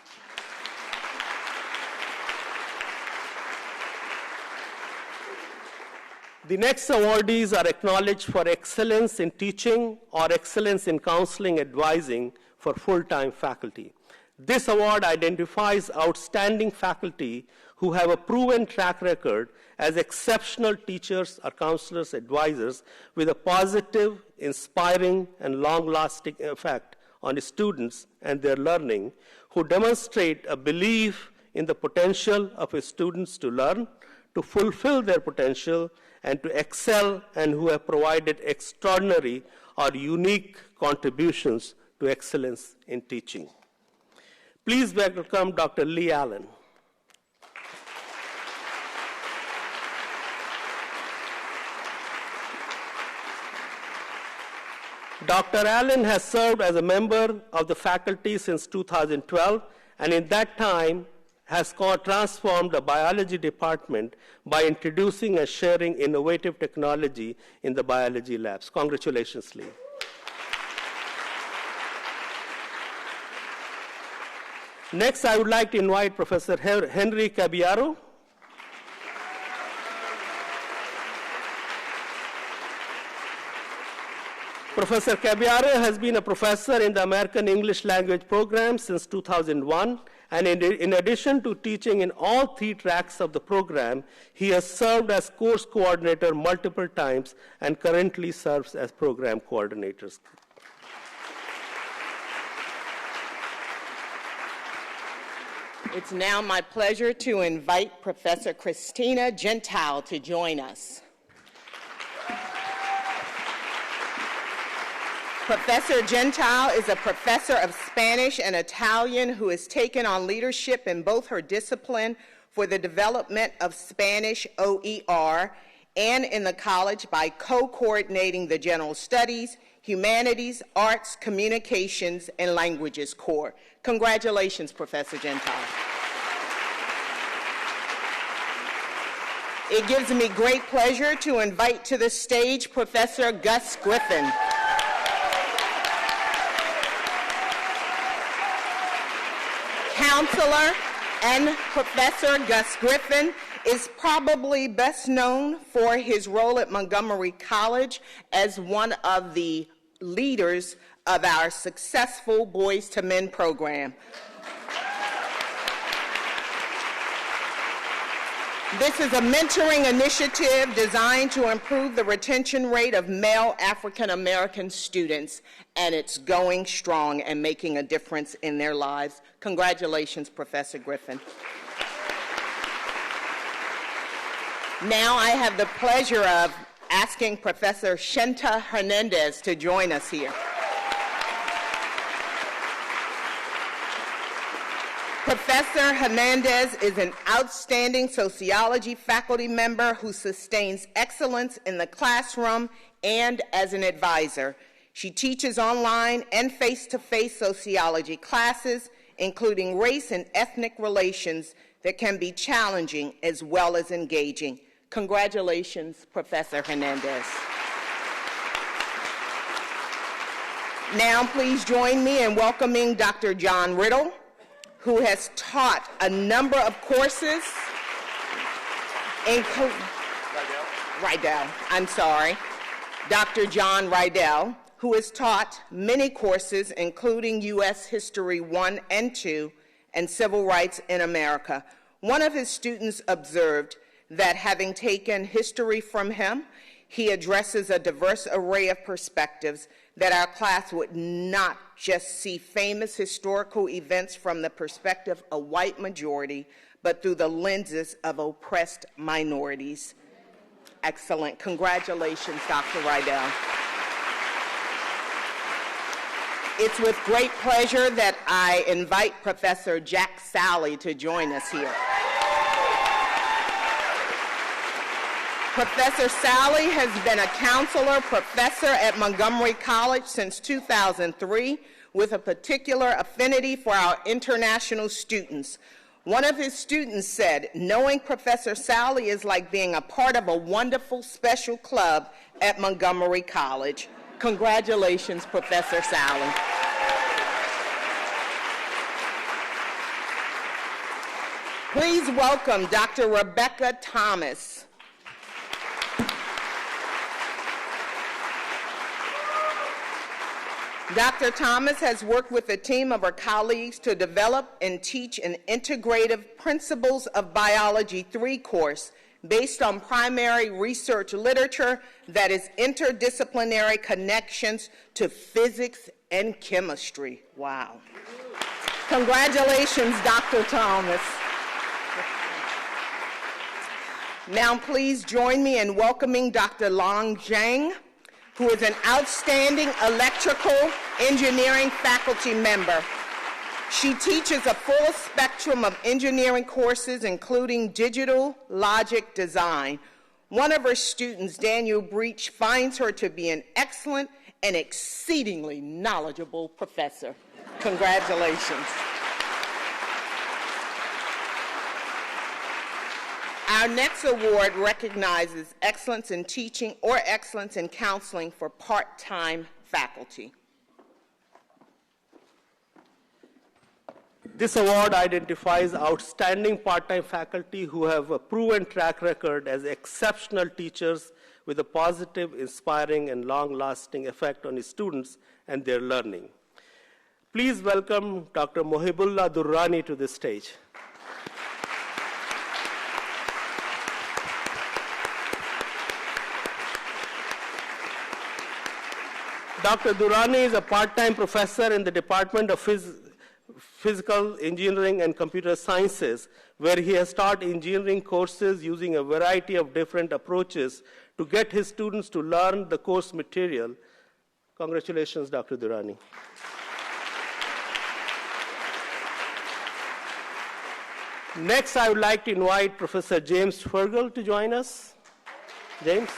The next awardees are acknowledged for excellence in teaching or excellence in counseling advising for full-time faculty. This award identifies outstanding faculty who have a proven track record as exceptional teachers or counselors, advisors with a positive, inspiring, and long-lasting effect on students and their learning, who demonstrate a belief in the potential of students to learn, to fulfill their potential, and to excel, and who have provided extraordinary or unique contributions to excellence in teaching. Please welcome Dr. Lee Allen. Dr. Allen has served as a member of the faculty since 2012, and in that time has transformed the biology department by introducing and sharing innovative technology in the biology labs. Congratulations, Lee. Next, I would like to invite Professor Henry Caballero. Professor Caballero has been a professor in the American English Language program since 2001, and in addition to teaching in all 3 tracks of the program, he has served as course coordinator multiple times and currently serves as program coordinator. It's now my pleasure to invite Professor Christina Gentile to join us. Professor Gentile is a professor of Spanish and Italian who has taken on leadership in both her discipline for the development of Spanish OER and in the college by co-coordinating the General Studies, Humanities, Arts, Communications, and Languages core. Congratulations, Professor Gentile. It gives me great pleasure to invite to the stage Professor Gus Griffin. Counselor and Professor Gus Griffin is probably best known for his role at Montgomery College as one of the leaders of our successful Boys to Men program. This is a mentoring initiative designed to improve the retention rate of male African American students, and it's going strong and making a difference in their lives. Congratulations, Professor Griffin. Now I have the pleasure of asking Professor Shenta Hernandez to join us here. Professor Hernandez is an outstanding sociology faculty member who sustains excellence in the classroom and as an advisor. She teaches online and face-to-face sociology classes, including race and ethnic relations that can be challenging as well as engaging. Congratulations, Professor Hernandez. Now please join me in welcoming Dr. John Riddle, who has taught a number of courses, Dr. John Riddle, who has taught many courses, including U.S. History 1 and 2 and Civil Rights in America. One of his students observed that having taken history from him, He addresses a diverse array of perspectives that our class would not just see famous historical events from the perspective of white majority, but through the lenses of oppressed minorities. Excellent. Congratulations, Dr. Riddle. It's with great pleasure that I invite Professor Jack Sally to join us here. Professor Sally has been a counselor professor at Montgomery College since 2003 with a particular affinity for our international students. One of his students said, knowing Professor Sally is like being a part of a wonderful special club at Montgomery College. Congratulations, Professor Sally. Please welcome Dr. Rebecca Thomas. Dr. Thomas has worked with a team of her colleagues to develop and teach an integrative Principles of Biology 3 course based on primary research literature that is interdisciplinary connections to physics and chemistry. Wow. Congratulations, Dr. Thomas. Now please join me in welcoming Dr. Long Zhang, who is an outstanding electrical engineering faculty member. She teaches a full spectrum of engineering courses, including digital logic design. One of her students, Daniel Breach, finds her to be an excellent and exceedingly knowledgeable professor. Congratulations. Our next award recognizes excellence in teaching or excellence in counseling for part-time faculty. This award identifies outstanding part-time faculty who have a proven track record as exceptional teachers with a positive, inspiring, and long-lasting effect on students and their learning. Please welcome Dr. Mohibullah Durrani to the stage. Dr. Durrani is a part-time professor in the Department of Physical Engineering and Computer Sciences, where he has taught engineering courses using a variety of different approaches to get his students to learn the course material. Congratulations, Dr. Durrani. Next, I would like to invite Professor James Fergal to join us. James.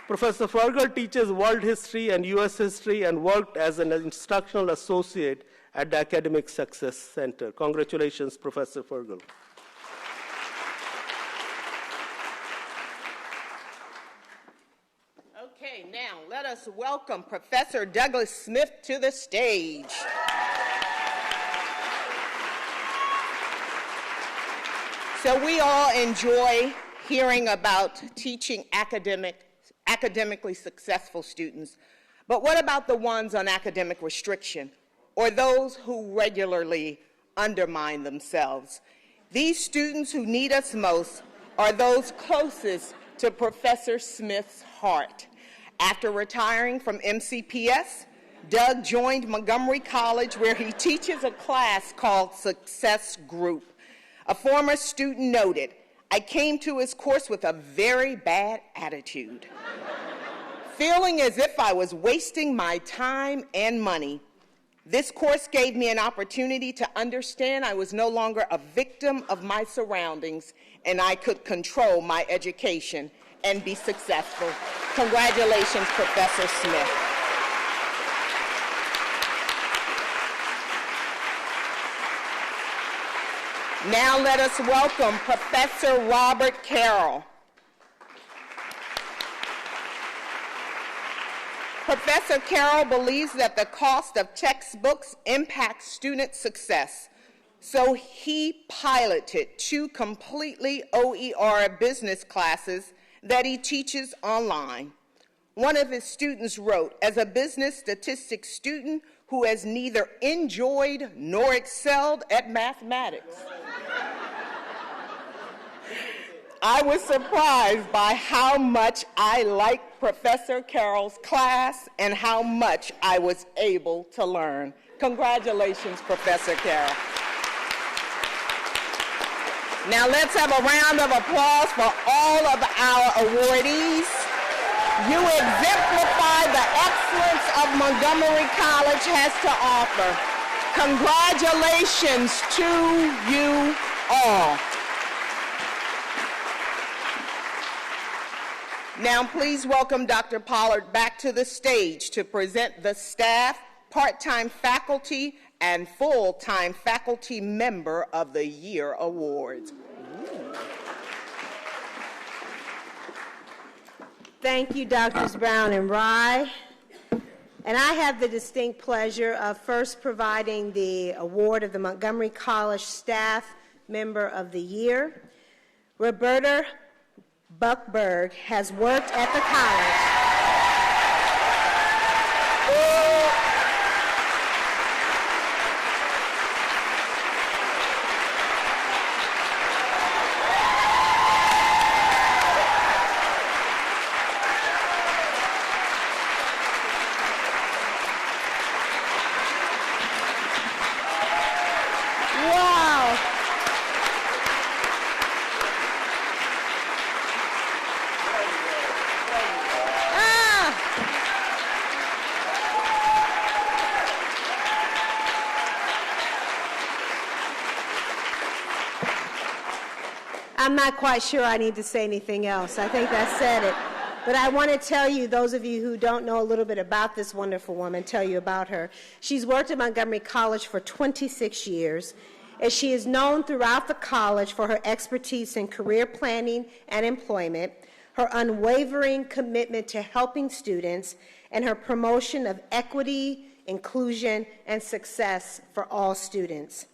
Professor Fergal teaches world history and U.S. history and worked as an instructional associate at the Academic Success Center. Congratulations, Professor Fergal. Okay, now let us welcome Professor Douglas Smith to the stage. So we all enjoy hearing about teaching academically successful students, but what about the ones on academic restriction, or those who regularly undermine themselves? These students who need us most are those closest to Professor Smith's heart. After retiring from MCPS, Doug joined Montgomery College, where he teaches a class called Success Group. A former student noted, "I came to his course with a very bad attitude, feeling as if I was wasting my time and money. This course gave me an opportunity to understand I was no longer a victim of my surroundings and I could control my education and be successful." Congratulations, Professor Smith. Now let us welcome Professor Robert Carroll. Professor Carroll believes that the cost of textbooks impacts student success, so he piloted 2 completely OER business classes that he teaches online. One of his students wrote, "As a business statistics student who has neither enjoyed nor excelled at mathematics, I was surprised by how much I liked Professor Carroll's class and how much I was able to learn. Congratulations, Professor Carroll. Now let's have a round of applause for all of our awardees. You exemplify the excellence of Montgomery College has to offer. Congratulations to you all. Now please welcome Dr. Pollard back to the stage to present the staff, part-time faculty, and full-time faculty member of the year awards. Thank you, Drs. Brown and Rye. And I have the distinct pleasure of first providing the award of the Montgomery College Staff Member of the Year. Roberta Buckberg has worked at the college. I'm not quite sure I need to say anything else. I think I said it. But I want to tell you, those of you who don't know a little bit about this wonderful woman, tell you about her. She's worked at Montgomery College for 26 years, and she is known throughout the college for her expertise in career planning and employment, her unwavering commitment to helping students, and her promotion of equity, inclusion, and success for all students.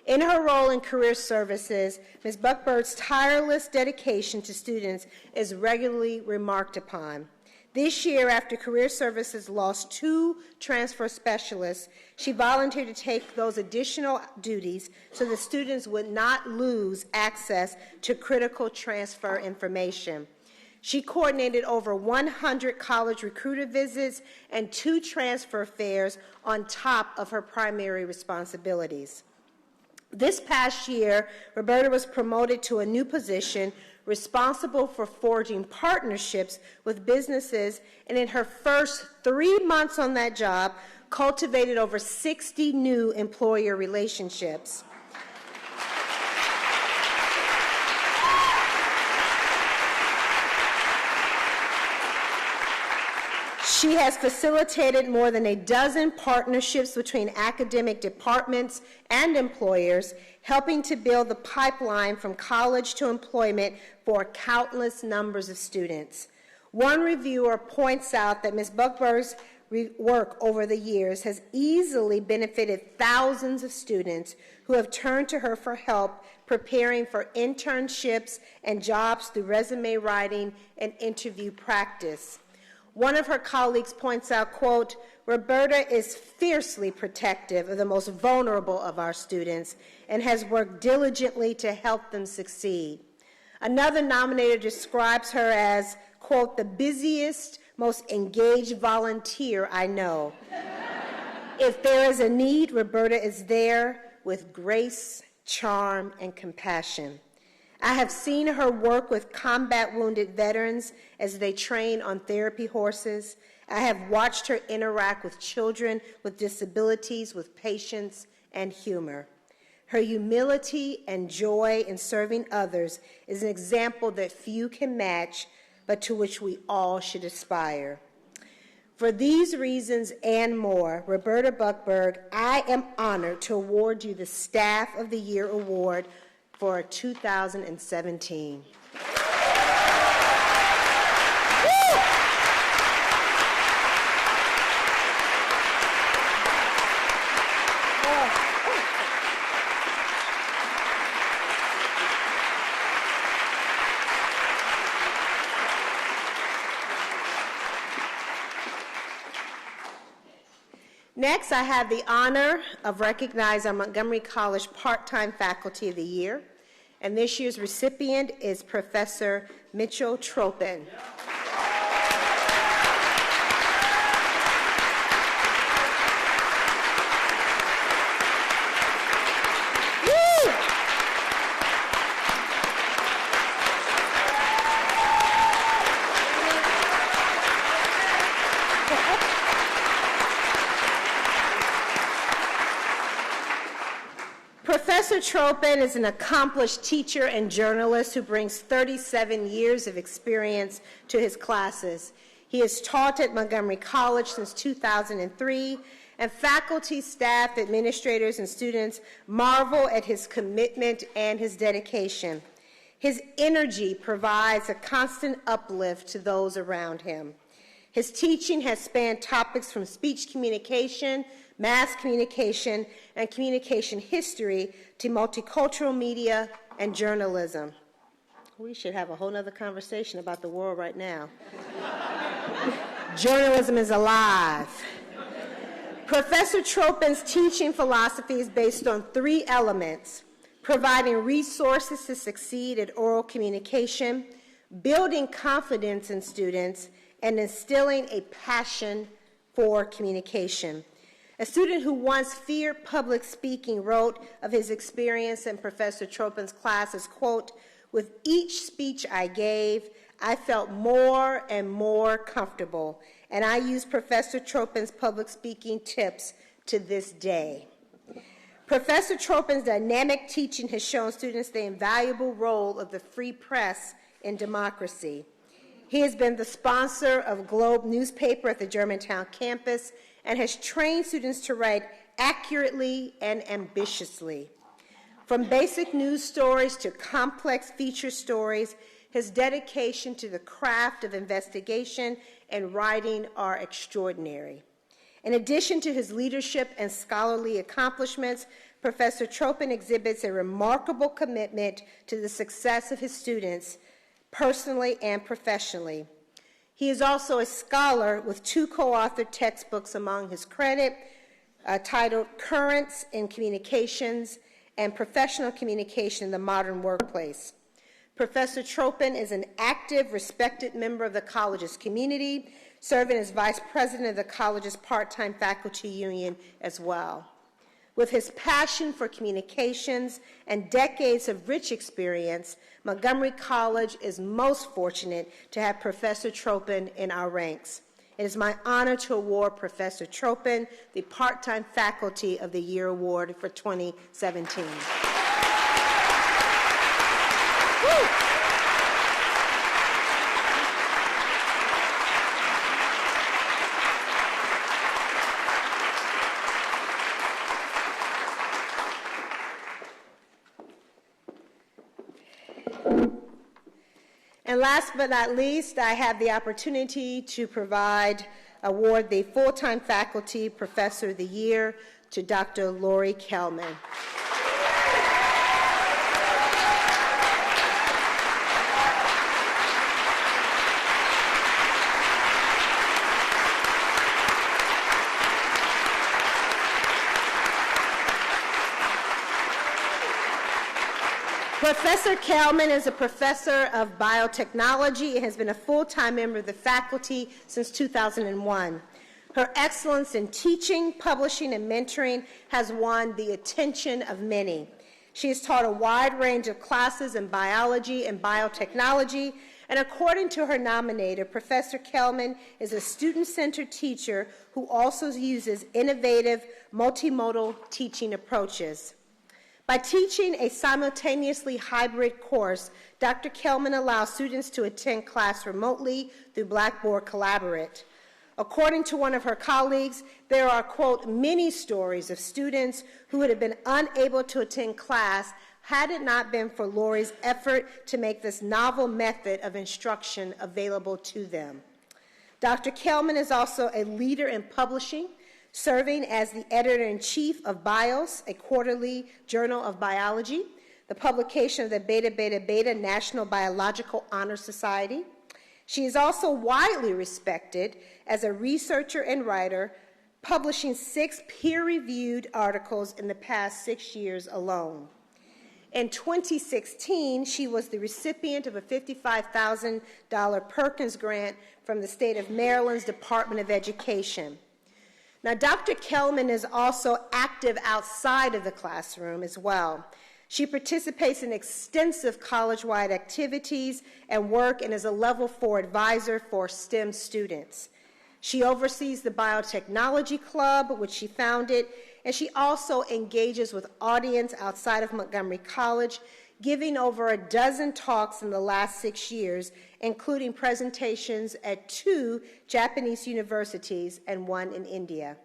In her role in career services, Ms. Buckberg's tireless dedication to students is regularly remarked upon. This year, after career services lost 2 transfer specialists, she volunteered to take those additional duties so the students would not lose access to critical transfer information. She coordinated over 100 college recruiter visits and 2 transfer fairs on top of her primary responsibilities. This past year, Roberta was promoted to a new position responsible for forging partnerships with businesses, and in her first 3 months on that job, cultivated over 60 new employer relationships. She has facilitated more than a dozen partnerships between academic departments and employers, helping to build the pipeline from college to employment for countless numbers of students. One reviewer points out that Ms. Buckberg's work over the years has easily benefited thousands of students who have turned to her for help preparing for internships and jobs through resume writing and interview practice. One of her colleagues points out, quote, Roberta is fiercely protective of the most vulnerable of our students and has worked diligently to help them succeed. Another nominator describes her as, quote, the busiest, most engaged volunteer I know. If there is a need, Roberta is there with grace, charm, and compassion. I have seen her work with combat wounded veterans as they train on therapy horses. I have watched her interact with children with disabilities with patience and humor. Her humility and joy in serving others is an example that few can match, but to which we all should aspire. For these reasons and more, Roberta Buckberg, I am honored to award you the Staff of the Year Award for 2017. Next, I have the honor of recognizing our Montgomery College Part-Time Faculty of the Year. And this year's recipient is Professor Mitchell Chopin. Professor Chopin is an accomplished teacher and journalist who brings 37 years of experience to his classes. He has taught at Montgomery College since 2003, and faculty, staff, administrators, and students marvel at his commitment and his dedication. His energy provides a constant uplift to those around him. His teaching has spanned topics from speech communication, mass communication, and communication history to multicultural media and journalism. We should have a whole other conversation about the world right now. Journalism is alive. Professor Chopin's teaching philosophy is based on 3 elements: providing resources to succeed at oral communication, building confidence in students, and instilling a passion for communication. A student who once feared public speaking wrote of his experience in Professor Chopin's classes, quote, "With each speech I gave, I felt more and more comfortable, and I use Professor Chopin's public speaking tips to this day." Professor Chopin's dynamic teaching has shown students the invaluable role of the free press in democracy. He has been the sponsor of Globe newspaper at the Germantown campus and has trained students to write accurately and ambitiously. From basic news stories to complex feature stories, his dedication to the craft of investigation and writing are extraordinary. In addition to his leadership and scholarly accomplishments, Professor Chopin exhibits a remarkable commitment to the success of his students, personally and professionally. He is also a scholar with 2 co-authored textbooks among his credit, titled Currents in Communications and Professional Communication in the Modern Workplace. Professor Chopin is an active, respected member of the college's community, serving as vice president of the college's part-time faculty union as well. With his passion for communications and decades of rich experience, Montgomery College is most fortunate to have Professor Chopin in our ranks. It is my honor to award Professor Chopin the Part-Time Faculty of the Year Award for 2017. Woo! And last but not least, I have the opportunity to award the Full-Time Faculty Professor of the Year to Dr. Lori Kelman. Professor Kelman is a professor of biotechnology and has been a full-time member of the faculty since 2001. Her excellence in teaching, publishing, and mentoring has won the attention of many. She has taught a wide range of classes in biology and biotechnology, and according to her nominator, Professor Kelman is a student-centered teacher who also uses innovative multimodal teaching approaches. By teaching a simultaneously hybrid course, Dr. Kelman allows students to attend class remotely through Blackboard Collaborate. According to one of her colleagues, there are, quote, many stories of students who would have been unable to attend class had it not been for Lori's effort to make this novel method of instruction available to them. Dr. Kelman is also a leader in publishing, serving as the editor-in-chief of BIOS, a quarterly journal of biology, the publication of the Beta Beta Beta National Biological Honor Society. She is also widely respected as a researcher and writer, publishing 6 peer-reviewed articles in the past 6 years alone. In 2016, she was the recipient of a $55,000 Perkins grant from the state of Maryland's Department of Education. Now, Dr. Kelman is also active outside of the classroom as well. She participates in extensive college-wide activities and work and is a Level 4 advisor for STEM students. She oversees the Biotechnology Club, which she founded, and she also engages with audience outside of Montgomery College, giving over a dozen talks in the last 6 years, including presentations at 2 Japanese universities and 1 in India.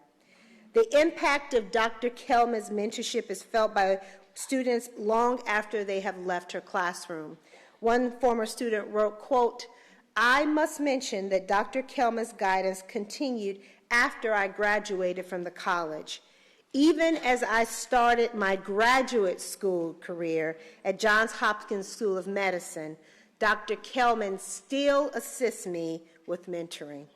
The impact of Dr. Kelman's mentorship is felt by students long after they have left her classroom. One former student wrote, quote, "I must mention that Dr. Kelman's guidance continued after I graduated from the college. Even as I started my graduate school career at Johns Hopkins School of Medicine, Dr. Kelman still assists me with mentoring."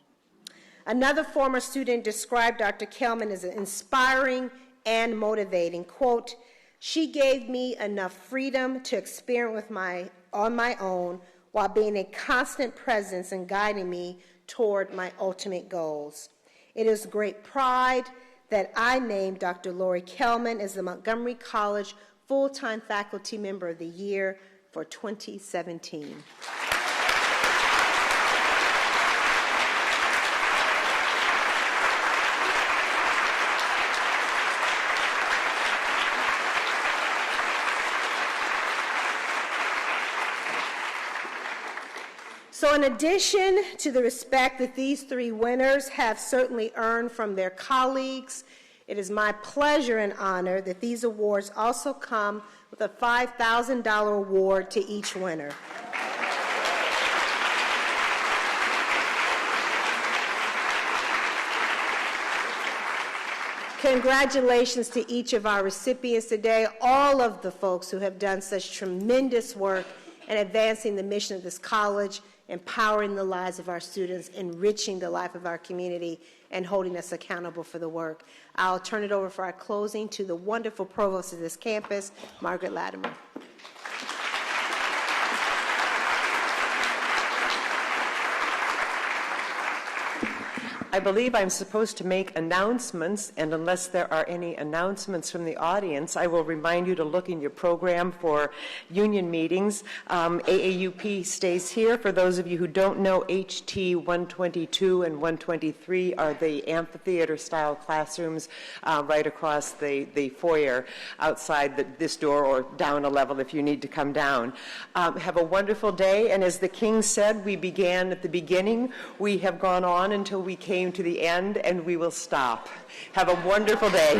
Another former student described Dr. Kelman as inspiring and motivating. Quote, "She gave me enough freedom to experiment on my own while being a constant presence and guiding me toward my ultimate goals. It is great pride that I named Dr. Lori Kelman as the Montgomery College Full-Time Faculty Member of the Year for 2017. So in addition to the respect that these 3 winners have certainly earned from their colleagues, it is my pleasure and honor that these awards also come with a $5,000 award to each winner. Congratulations to each of our recipients today, all of the folks who have done such tremendous work in advancing the mission of this college, empowering the lives of our students, enriching the life of our community, and holding us accountable for the work. I'll turn it over for our closing to the wonderful provost of this campus, Margaret Latimer. I believe I'm supposed to make announcements, and unless there are any announcements from the audience, I will remind you to look in your program for union meetings. AAUP stays here. For those of you who don't know, HT 122 and 123 are the amphitheater-style classrooms right across the foyer outside this door, or down a level if you need to come down. Have a wonderful day, and as the King said, we began at the beginning. We have gone on until we came to the end, and we will stop. Have a wonderful day.